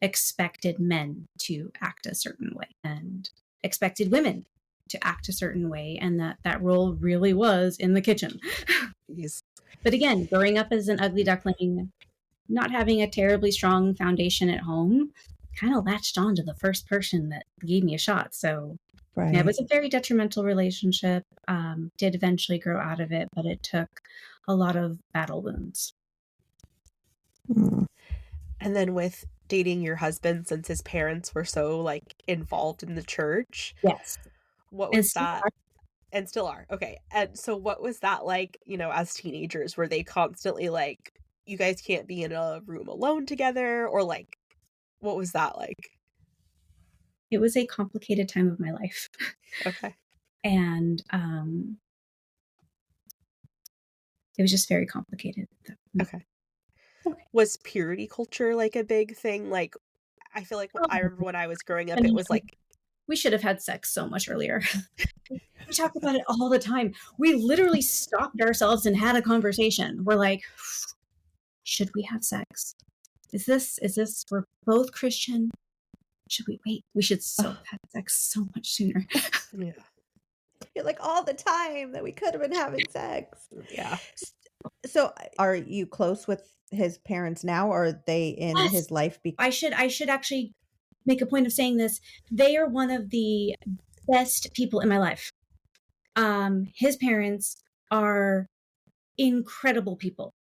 expected men to act a certain way and expected women to act a certain way, and that role really was in the kitchen. Yes. But again, growing up as an ugly duckling, not having a terribly strong foundation at home, kind of latched on to the first person that gave me a shot. So Right. yeah, it was a very detrimental relationship. Did eventually grow out of it, but it took a lot of battle wounds. Mm. And then with dating your husband, since his parents were so like involved in the church, Yes. what And was still that? And still are. Okay. And so what was that like, as teenagers? Were they constantly like, you guys can't be in a room alone together? Or like, what was that like? It was a complicated time of my life. Okay. And it was just very complicated. Okay. Was purity culture like a big thing? Like, I feel like I remember when I was growing up, it was like, we should have had sex so much earlier. We talk about it all the time. We literally stopped ourselves and had a conversation. We're like, should we have sex? Is this, we're both Christian? Should we wait? We should have had sex so much sooner. yeah. You're like all the time that we could have been having sex. Yeah. So are you close with his parents now, or are they in Yes. his life? I should actually make a point of saying this. They are one of the best people in my life. His parents are incredible people.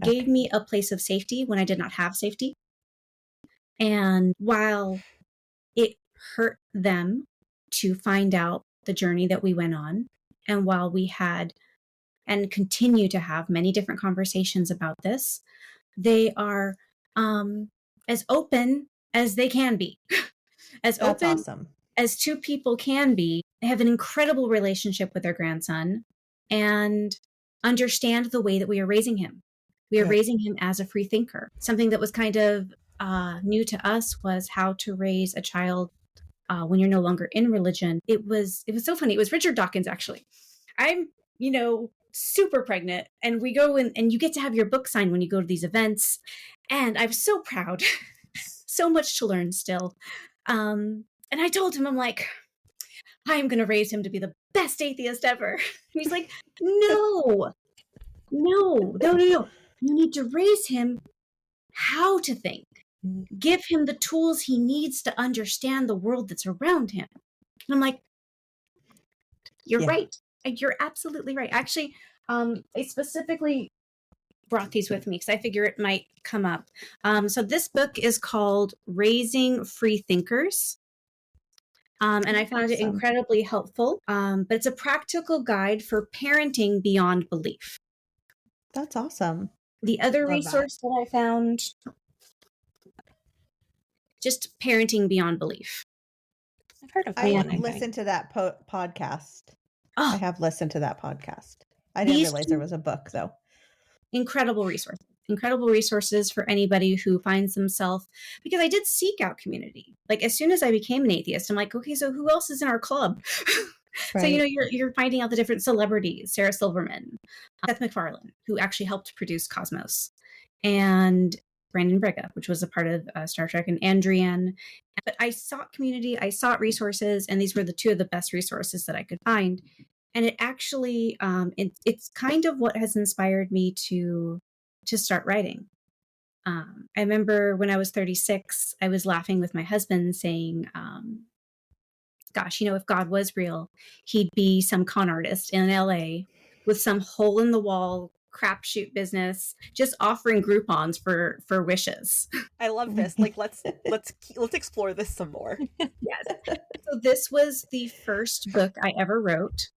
Gave me a place of safety when I did not have safety. And while it hurt them to find out the journey that we went on, and while we had and continue to have many different conversations about this, they are as open as they can be. As That's open awesome. as two people can be. They have an incredible relationship with their grandson and understand the way that we are raising him. We are raising him as a free thinker. Something that was kind of new to us was how to raise a child when you're no longer in religion. It was so funny. It was Richard Dawkins, actually. I'm, super pregnant, and we go in, and you get to have your book signed when you go to these events. And I'm so proud. So much to learn still. And I told him, I'm like, I'm going to raise him to be the best atheist ever. And he's like, no. You need to raise him how to think. Give him the tools he needs to understand the world that's around him. And I'm like, you're right. You're absolutely right. Actually, I specifically brought these with me because I figure it might come up. So this book is called Raising Free Thinkers. And I found it incredibly helpful. But it's a practical guide for parenting beyond belief. That's awesome. The other resource that I found, just parenting beyond belief. I've heard of that I one. have listened to that podcast. Oh, I have listened to that podcast. I didn't realize there was a book, though. Incredible resources for anybody who finds themselves, because I did seek out community. Like as soon as I became an atheist, I'm like, okay, so who else is in our club? Right. So, you're finding out the different celebrities, Sarah Silverman, Seth MacFarlane, who actually helped produce Cosmos, and Brandon Brega, which was a part of Star Trek, and Andrian. But I sought community, I sought resources, and these were the two of the best resources that I could find. And it actually, it's kind of what has inspired me to start writing. I remember when I was 36, I was laughing with my husband saying, gosh, if God was real, he'd be some con artist in LA with some hole in the wall crapshoot business, just offering Groupons for wishes. I love this. Like, let's explore this some more. Yes. So this was the first book I ever wrote,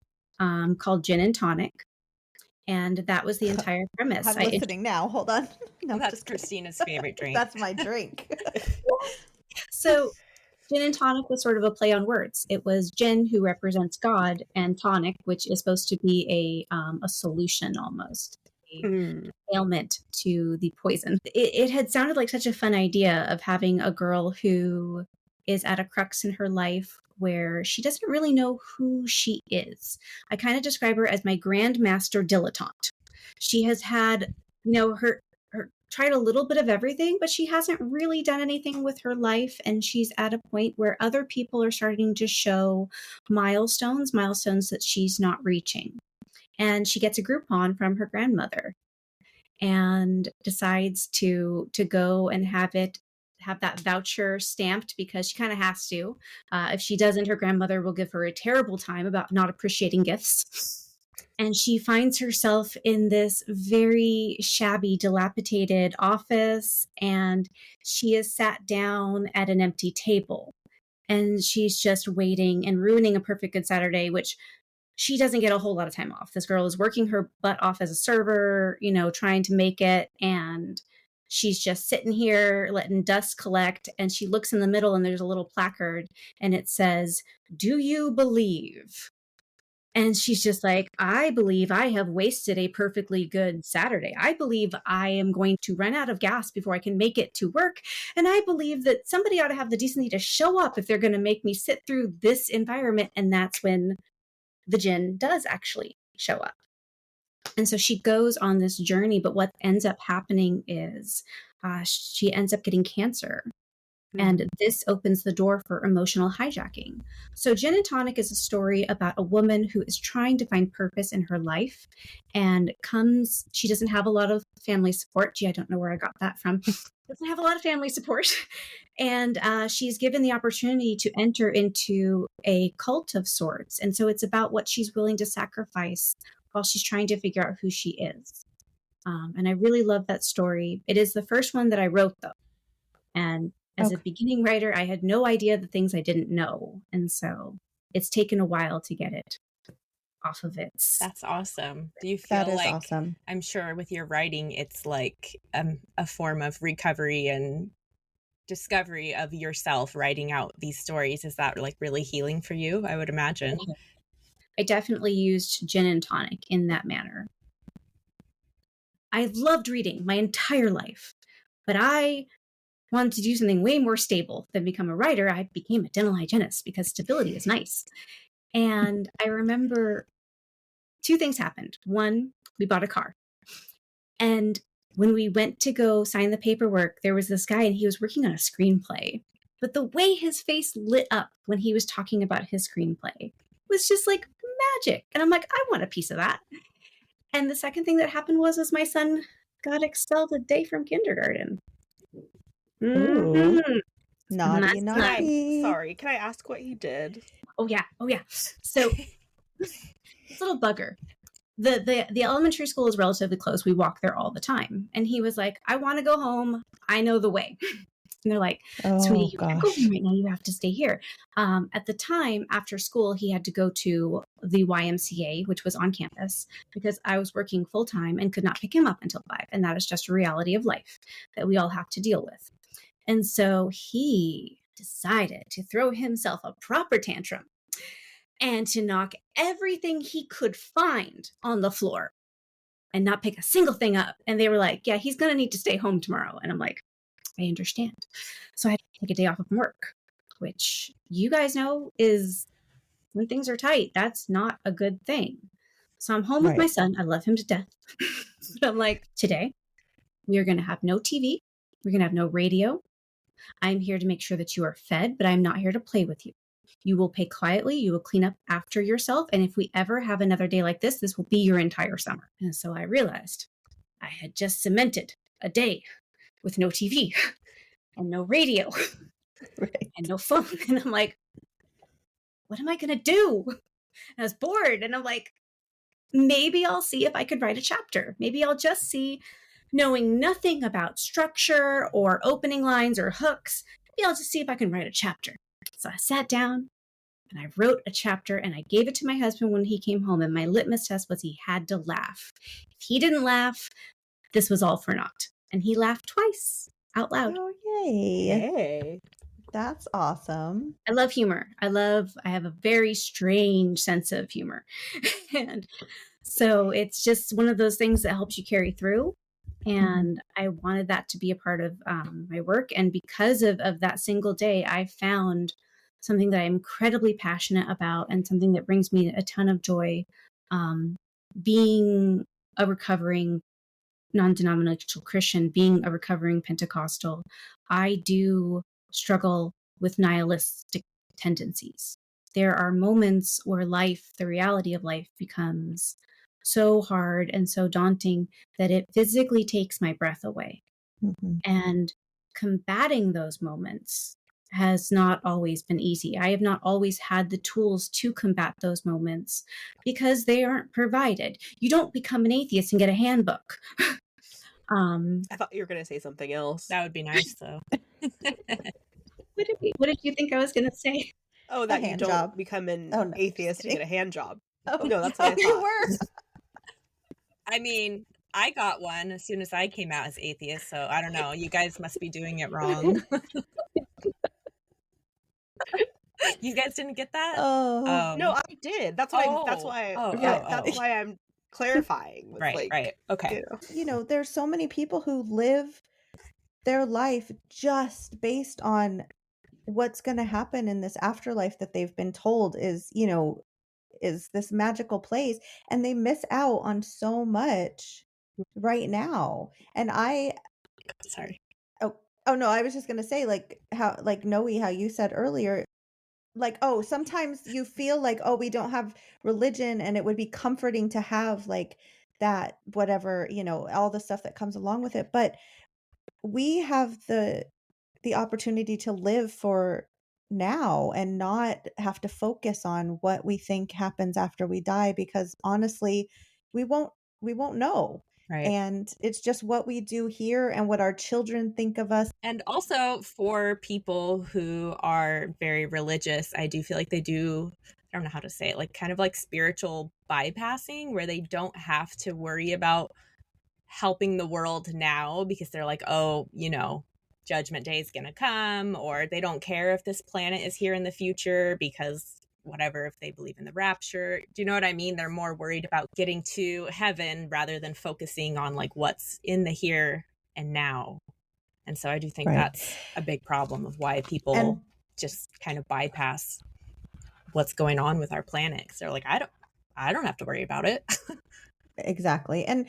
called Gin and Tonic. And that was the entire premise. I'm listening now. Hold on. No, That's Christina's favorite drink. That's my drink. So gin and tonic was sort of a play on words. It was gin, who represents God, and tonic, which is supposed to be a solution almost, a ailment to the poison. It had sounded like such a fun idea of having a girl who is at a crux in her life where she doesn't really know who she is. I kind of describe her as my grandmaster dilettante. She has had, her tried a little bit of everything, but she hasn't really done anything with her life. And she's at a point where other people are starting to show milestones that she's not reaching. And she gets a Groupon from her grandmother and decides to go and have that voucher stamped, because she kind of has to. If she doesn't, her grandmother will give her a terrible time about not appreciating gifts. And she finds herself in this very shabby, dilapidated office, and she is sat down at an empty table. And she's just waiting and ruining a perfect good Saturday, which she doesn't get a whole lot of time off. This girl is working her butt off as a server, trying to make it. And she's just sitting here letting dust collect. And she looks in the middle, and there's a little placard, and it says, "Do you believe?" And she's just like, "I believe I have wasted a perfectly good Saturday. I believe I am going to run out of gas before I can make it to work. And I believe that somebody ought to have the decency to show up if they're going to make me sit through this environment." And that's when the gin does actually show up. And so she goes on this journey. But what ends up happening is she ends up getting cancer. And this opens the door for emotional hijacking. So Gin and Tonic is a story about a woman who is trying to find purpose in her life, and she doesn't have a lot of family support. Gee, I don't know where I got that from. Doesn't have a lot of family support. And she's given the opportunity to enter into a cult of sorts. And so it's about what she's willing to sacrifice while she's trying to figure out who she is. And I really love that story. It is the first one that I wrote, though. And as a beginning writer, I had no idea the things I didn't know. And so it's taken a while to get it off of it. That's awesome. Do you feel that is like, awesome. I'm sure with your writing, it's like a form of recovery and discovery of yourself, writing out these stories? Is that like really healing for you? I would imagine. I definitely used Gin and Tonic in that manner. I've loved reading my entire life, but I wanted to do something way more stable than become a writer. I became a dental hygienist because stability is nice. And I remember 2 things happened. One, we bought a car. And when we went to go sign the paperwork, there was this guy, and he was working on a screenplay. But the way his face lit up when he was talking about his screenplay was just like magic. And I'm like, I want a piece of that. And the second thing that happened was my son got expelled a day from kindergarten. Ooh. Naughty. Sorry, can I ask what he did? Oh yeah. So this little bugger. The elementary school is relatively close. We walk there all the time. And he was like, "I want to go home. I know the way." And they're like, "Sweetie, you can't go home right now. You have to stay here." At the time, after school, he had to go to the YMCA, which was on campus, because I was working full time and could not pick him up until 5. And that is just a reality of life that we all have to deal with. And so he decided to throw himself a proper tantrum and to knock everything he could find on the floor and not pick a single thing up. And they were like, "Yeah, he's going to need to stay home tomorrow." And I'm like, I understand. So I had to take a day off of work, which you guys know is when things are tight, that's not a good thing. So I'm home with my son. I love him to death. But I'm like, today we are going to have no TV. We're going to have no radio. I'm here to make sure that you are fed, but I'm not here to play with you. You will pay quietly. You will clean up after yourself. And if we ever have another day like this will be your entire summer. And so I realized I had just cemented a day with no TV and no radio and no phone. And I'm like, what am I going to do? And I was bored. And I'm like, maybe I'll see if I could write a chapter. Maybe I'll just see, knowing nothing about structure or opening lines or hooks, maybe I'll just see if I can write a chapter. So I sat down and I wrote a chapter and I gave it to my husband when he came home. And my litmus test was he had to laugh. If he didn't laugh, this was all for naught. And he laughed twice out loud. Oh, yay. Hey. That's awesome. I love humor. I have a very strange sense of humor. And so it's just one of those things that helps you carry through. And I wanted that to be a part of my work. And because of that single day, I found something that I'm incredibly passionate about and something that brings me a ton of joy. Being a recovering non-denominational Christian, being a recovering Pentecostal, I do struggle with nihilistic tendencies. There are moments where life, the reality of life, becomes so hard and so daunting that it physically takes my breath away. Mm-hmm. And combating those moments has not always been easy. I have not always had the tools to combat those moments because they aren't provided. You don't become an atheist and get a handbook. I thought you were going to say something else. That would be nice, though. What did you think I was going to say? Oh, that you don't become an atheist and get a hand job. Oh, no, that's what I thought. You were. I mean, I got one as soon as I came out as atheist, so I don't know. You guys must be doing it wrong. You guys didn't get that? No, I did. That's why. That's why I'm clarifying. Right. Okay. You know, there's so many people who live their life just based on what's going to happen in this afterlife that they've been told is this magical place, and they miss out on so much right now. And sorry. Oh no, I was just going to say, Noe, how you said earlier, sometimes you feel like, we don't have religion, and it would be comforting to have that, whatever, all the stuff that comes along with it. But we have the opportunity to live for now and not have to focus on what we think happens after we die, because honestly, we won't know. Right. And it's just what we do here and what our children think of us. And also for people who are very religious, I do feel like they do, I don't know how to say it, kind of spiritual bypassing, where they don't have to worry about helping the world now because they're like, Judgment Day is going to come, or they don't care if this planet is here in the future because whatever, if they believe in the rapture. Do you know what I mean? They're more worried about getting to heaven rather than focusing on what's in the here and now. And so I do think that's a big problem of why people just kind of bypass what's going on with our planet. Because they're like, I don't have to worry about it. Exactly. And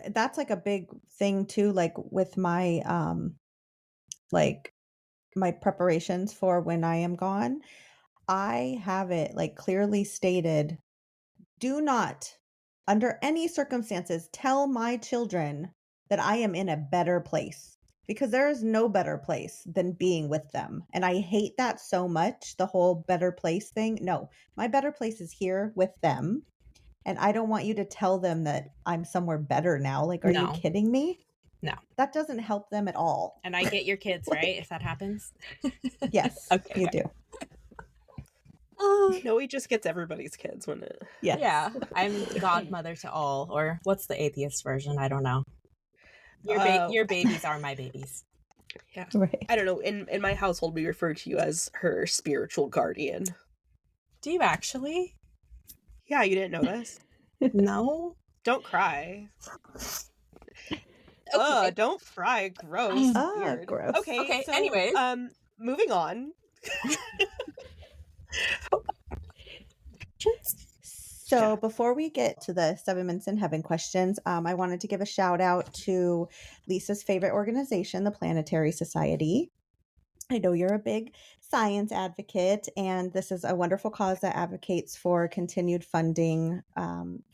that's a big thing too, with my my preparations for when I am gone. I have it clearly stated, do not under any circumstances tell my children that I am in a better place, because there is no better place than being with them. And I hate that so much, the whole better place thing. No, my better place is here with them. And I don't want you to tell them that I'm somewhere better now. Are you kidding me? No. That doesn't help them at all. And I get your kids, right? If that happens? Yes, okay, you do. No, he just gets everybody's kids when it... Yes. Yeah, I'm godmother to all. Or what's the atheist version? I don't know. Your babies are my babies. Yeah. Right. I don't know. In my household, we refer to you as her spiritual guardian. Do you actually? Yeah, you didn't know this? No. Don't cry. Okay. Don't cry. Gross. Weird. Gross. Okay, so, anyways. Moving on. So before we get to the 7 Minutes in Heaven questions, I wanted to give a shout out to Lisa's favorite organization, the Planetary Society. I know you're a big science advocate, and this is a wonderful cause that advocates for continued funding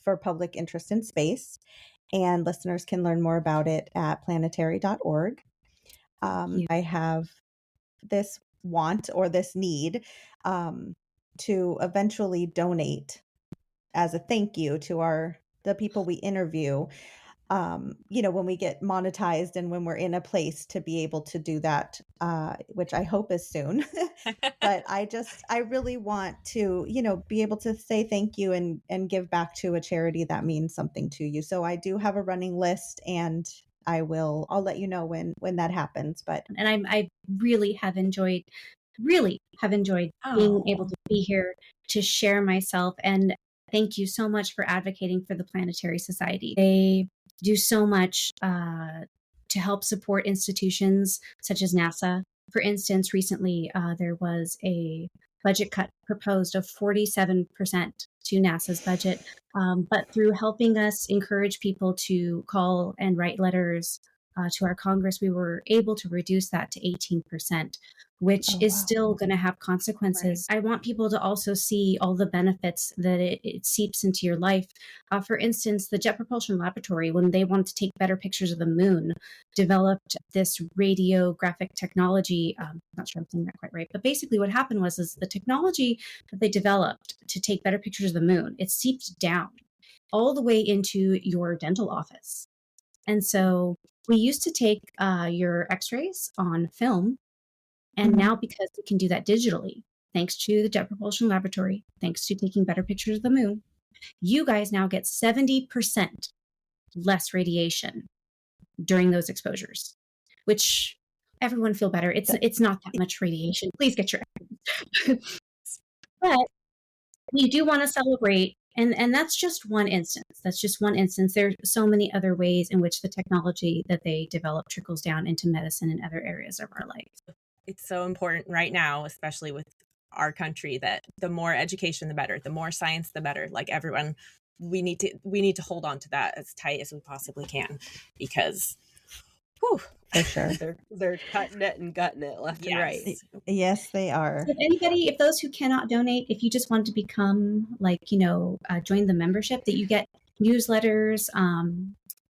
for public interest in space. And listeners can learn more about it at planetary.org. I have this want or this need to eventually donate as a thank you to the people we interview, when we get monetized and when we're in a place to be able to do that, which I hope is soon. But I really want to, be able to say thank you and give back to a charity that means something to you. So I do have a running list, and I'll let you know when that happens. But I really have enjoyed being able to be here to share myself. And thank you so much for advocating for the Planetary Society. They do so much to help support institutions such as NASA. For instance, recently there was a budget cut proposed of 47% to NASA's budget. But through helping us encourage people to call and write letters to our Congress, we were able to reduce that to 18%, which is still going to have consequences. Right. I want people to also see all the benefits that it seeps into your life. For instance, the Jet Propulsion Laboratory, when they wanted to take better pictures of the moon, developed this radiographic technology. Not sure I'm saying that quite right, but basically what happened was the technology that they developed to take better pictures of the moon, it seeped down all the way into your dental office. And so we used to take your x-rays on film. And now, because we can do that digitally, thanks to the Jet Propulsion Laboratory, thanks to taking better pictures of the moon, you guys now get 70% less radiation during those exposures, which everyone feel better. It's not that much radiation. Please get your But we do want to celebrate. And that's just one instance. That's just one instance. There's so many other ways in which the technology that they develop trickles down into medicine and other areas of our life. It's so important right now, especially with our country, that the more education, the better. The more science, the better. Like everyone, we need to hold on to that as tight as we possibly can, because whew, for sure. They're cutting it and gutting it left and right. Yes, they are. So if those who cannot donate, if you just want to become join the membership, that you get newsletters.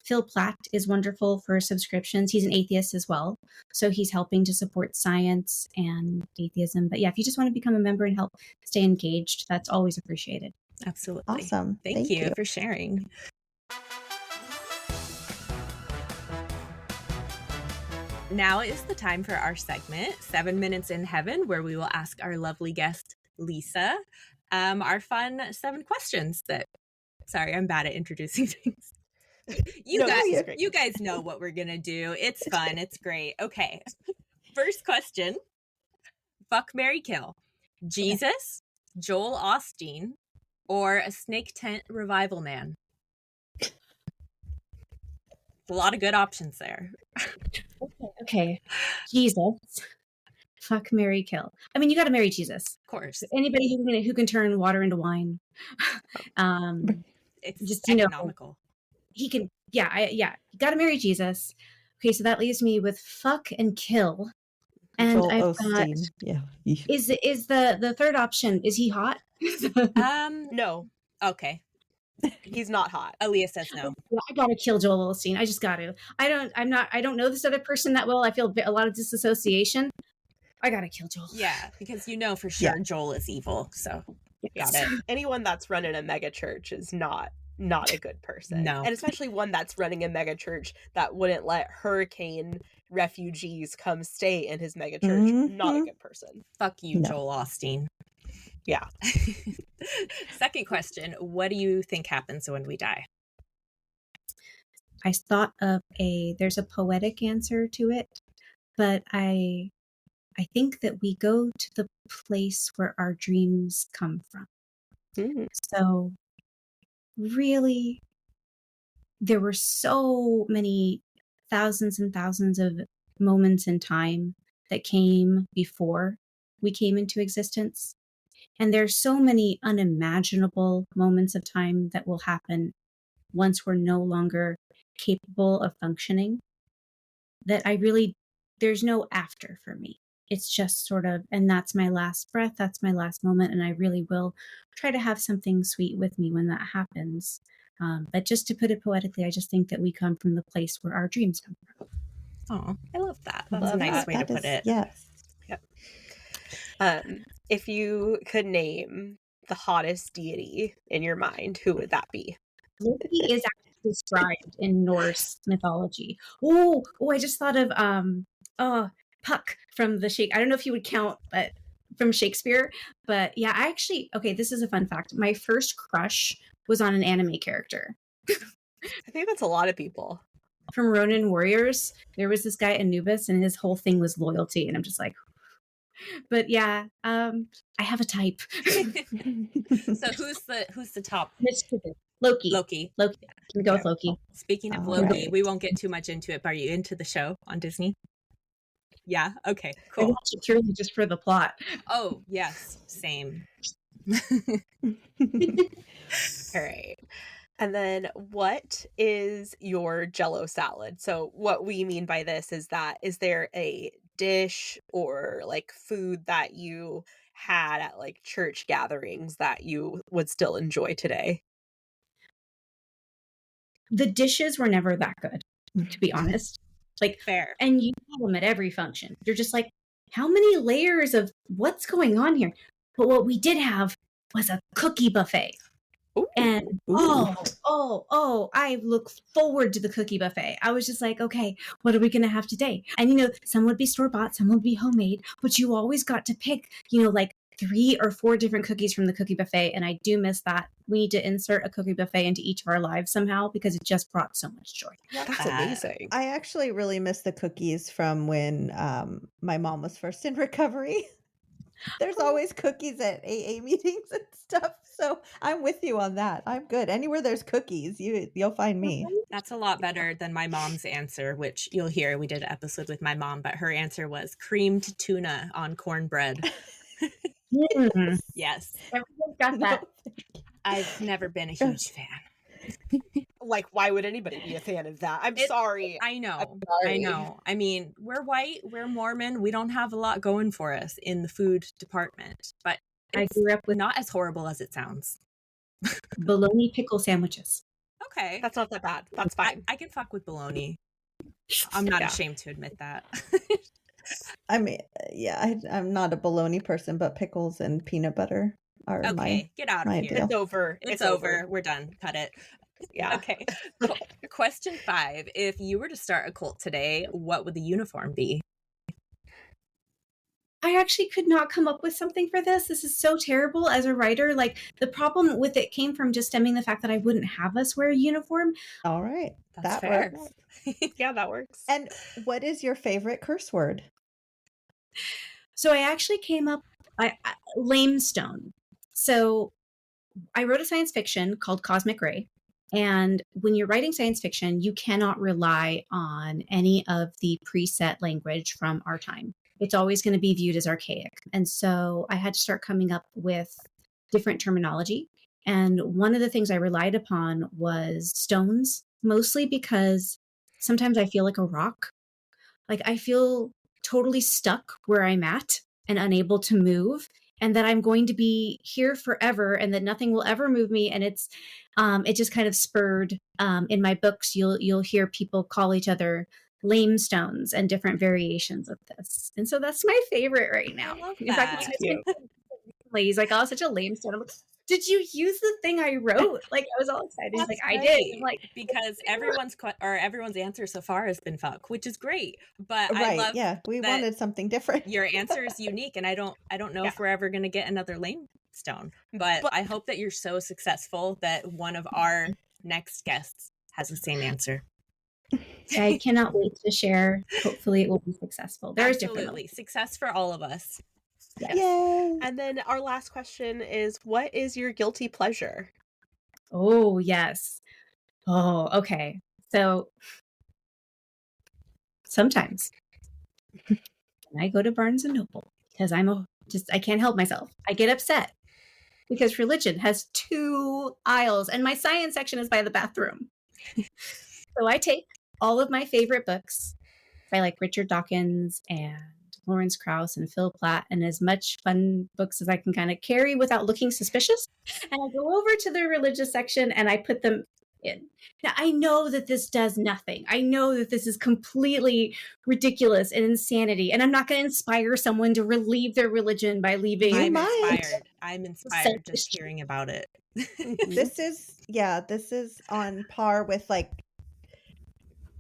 Phil Platt is wonderful for subscriptions. He's an atheist as well. So he's helping to support science and atheism. But yeah, if you just want to become a member and help stay engaged, that's always appreciated. Absolutely. Awesome. Thank you for sharing. Now is the time for our segment, 7 Minutes in Heaven, where we will ask our lovely guest, Lisa, our fun 7 questions sorry, I'm bad at introducing things. You guys know what we're going to do. It's fun. It's great. Okay. First question. Fuck, marry, kill. Jesus, Joel Osteen, or a snake tent revival man? A lot of good options there. Okay. Jesus. Fuck, marry, kill. I mean, you got to marry Jesus. Of course. Anybody who can turn water into wine. It's just economical. He can, you got to marry Jesus. Okay, so that leaves me with fuck and kill. And I've got, is the third option, is he hot? No. Okay. He's not hot. Aaliyah says no. Yeah, I gotta kill Joel Osteen. I just got to. I don't know this other person that well. I feel a lot of disassociation. I gotta kill Joel. Yeah, because for sure Joel is evil. So got it. Anyone that's running a mega church is not a good person. No. And especially one that's running a mega church that wouldn't let hurricane refugees come stay in his mega church. Not a good person. Fuck you, no. Joel Osteen. Yeah. Second question. What do you think happens when we die? I thought of there's a poetic answer to it, but I think that we go to the place where our dreams come from. So really, there were so many thousands and thousands of moments in time that came before we came into existence. And there's so many unimaginable moments of time that will happen once we're no longer capable of functioning, that there's no after for me. It's just sort of, and that's my last breath, that's my last moment, and I really will try to have something sweet with me when that happens. But just to put it poetically, I just think that we come from the place where our dreams come from. Oh, I love that. That's a nice way to put it. Yes. Yep. If you could name the hottest deity in your mind, who would that be? Loki is actually described in Norse mythology. I just thought of Puck from the Shake. I don't know if you would count, but from Shakespeare. But yeah, okay, this is a fun fact. My first crush was on an anime character. I think that's a lot of people. From Ronin Warriors, there was this guy Anubis, and his whole thing was loyalty, and I'm just like, but yeah, I have a type. So who's the top? Mischievous. Loki. Can we go with Loki? Speaking of Loki, we won't get too much into it, but are you into the show on Disney? Yeah. Okay. Cool. I watch it purely just for the plot. Oh yes, same. All right. And then what is your Jell-O salad? So what we mean by this is that, is there a dish or like food that you had at like church gatherings that you would still enjoy today? The dishes were never that good, to be honest. Like, fair. And you have them at every function. You're just like, how many layers of what's going on here? But what we did have was a cookie buffet. Ooh. And I look forward to the cookie buffet. I was just like, okay, what are we going to have today? And, some would be store-bought, some would be homemade, but you always got to pick, like 3 or 4 different cookies from the cookie buffet. And I do miss that. We need to insert a cookie buffet into each of our lives somehow, because it just brought so much joy. That's amazing. I actually really miss the cookies from when my mom was first in recovery. There's always cookies at AA meetings and stuff. So I'm with you on that. I'm good. Anywhere there's cookies, you'll find me. That's a lot better than my mom's answer, which you'll hear. We did an episode with my mom, but her answer was creamed tuna on cornbread. Yes. Everyone's got that. I've never been a huge fan. Like, why would anybody be a fan of that? I'm sorry. I know. I'm sorry. I know. I mean, we're white, we're Mormon. We don't have a lot going for us in the food department, but I grew up with not as horrible as it sounds. bologna pickle sandwiches. Okay. That's not that bad. That's fine. I can fuck with bologna. I'm not ashamed to admit that. I mean, yeah, I'm not a bologna person, but pickles and peanut butter are get out of here. deal. It's over. It's over. We're done. Cut it. Yeah. Okay. Cool. Question 5. If you were to start a cult today, what would the uniform be? I actually could not come up with something for this. This is so terrible as a writer. Like, the problem with it came from just stemming the fact that I wouldn't have us wear a uniform. All right. That's that fair. works. Yeah, that works. And what is your favorite curse word? So I actually came up, lamestone. So I wrote a science fiction called Cosmic Ray. And when you're writing science fiction, you cannot rely on any of the preset language from our time. It's always going to be viewed as archaic. And so I had to start coming up with different terminology. And one of the things I relied upon was stones, mostly because sometimes I feel like a rock. Like, I feel totally stuck where I'm at and unable to move, and that I'm going to be here forever and that nothing will ever move me. And it just kind of spurred, in my books, you'll hear people call each other lamestones and different variations of this. And so that's my favorite right now. I love In fact, he's like, oh, such a lamestone. I'm like, did you use the thing I wrote? Like, I was all excited. He's like, I did. I'm like, because everyone's answer so far has been fuck, which is great. But Right. I love We that wanted something different. your answer is unique, and I don't know if we're ever going to get another lamestone. But I hope that you're so successful that one of our next guests has the same answer. I cannot wait to share. Hopefully it will be successful. There's Absolutely. Success for all of us. Yes. Yay. And then our last question is, what is your guilty pleasure? Oh, yes. Oh, okay. So sometimes when I go to Barnes and Noble, because I can't help myself. I get upset because religion has 2 aisles and my science section is by the bathroom. So I take all of my favorite books by like Richard Dawkins and Lawrence Krauss and Phil Platt, and as much fun books as I can kind of carry without looking suspicious. And I go over to the religious section and I put them in. Now, I know that this does nothing. I know that this is completely ridiculous and insanity, and I'm not going to inspire someone to relieve their religion by leaving. I'm inspired just hearing about it. This is on par with like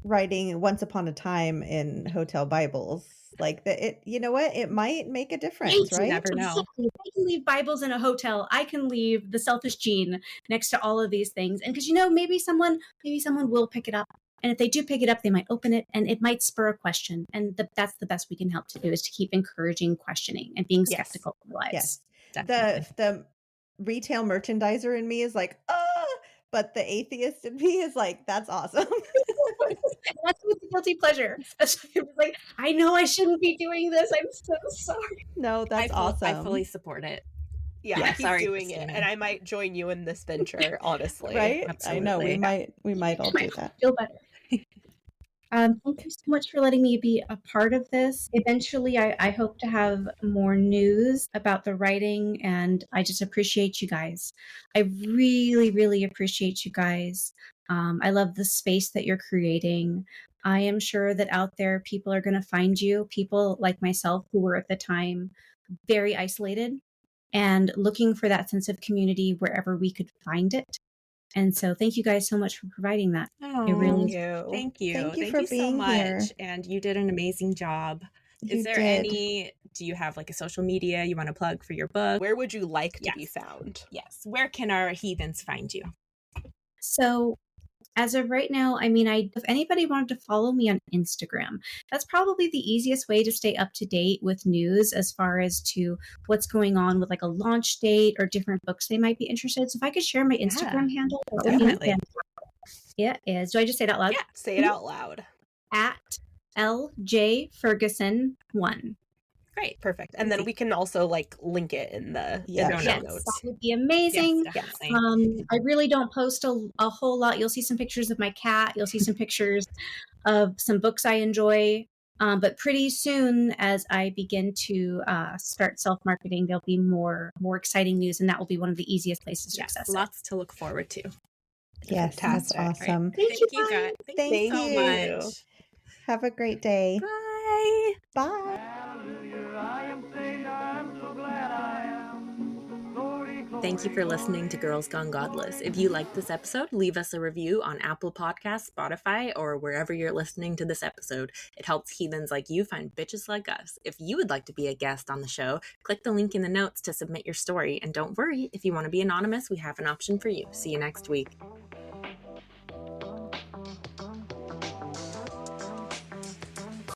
writing Once Upon a Time in hotel Bibles. Like you know what? It might make a difference, right? You never know. Exactly. I can leave Bibles in a hotel. I can leave the selfish gene next to all of these things. And because, maybe someone will pick it up. And if they do pick it up, they might open it and it might spur a question. And that's the best we can help to do, is to keep encouraging questioning and being skeptical of lives. Yes. Definitely. The retail merchandiser in me is like, but the atheist in me is like, that's awesome. That's with the guilty pleasure. Like, I know I shouldn't be doing this. I'm so sorry. No, that's awesome. I fully support it. Yeah, keep doing it, and I might join you in this venture. Honestly, right? Absolutely. I know we might all do that. Feel better. Thank you so much for letting me be a part of this. Eventually, I hope to have more news about the writing, and I just appreciate you guys. I really, really appreciate you guys. I love the space that you're creating. I am sure that out there, people are going to find you, people like myself who were at the time very isolated and looking for that sense of community wherever we could find it. And so thank you guys so much for providing that. Thank you for being so much. here. And you did an amazing job. Do you have like a social media you want to plug for your book? Where would you like to be found? Yes. Where can our heathens find you? So as of right now, if anybody wanted to follow me on Instagram, that's probably the easiest way to stay up to date with news as far as to what's going on with like a launch date or different books they might be interested. So if I could share my Instagram handle. Definitely. It is. Do I just say it out loud? Yeah, say it out loud. At LJ Ferguson 1. Great, perfect. And then we can also like link it in the show notes. That would be amazing. Yes, I really don't post a whole lot. You'll see some pictures of my cat. You'll see some pictures of some books I enjoy. But pretty soon, as I begin to start self-marketing, there'll be more exciting news, and that will be one of the easiest places to access. Lots to look forward to. Yes, that's awesome. Right. Thank you, guys. Thank you so much. Have a great day. Bye. Bye. Thank you for listening to Girls Gone Godless. If you liked this episode, leave us a review on Apple Podcasts, Spotify, or wherever you're listening to this episode. It helps heathens like you find bitches like us. If you would like to be a guest on the show, click the link in the notes to submit your story. And don't worry, if you want to be anonymous, we have an option for you. See you next week.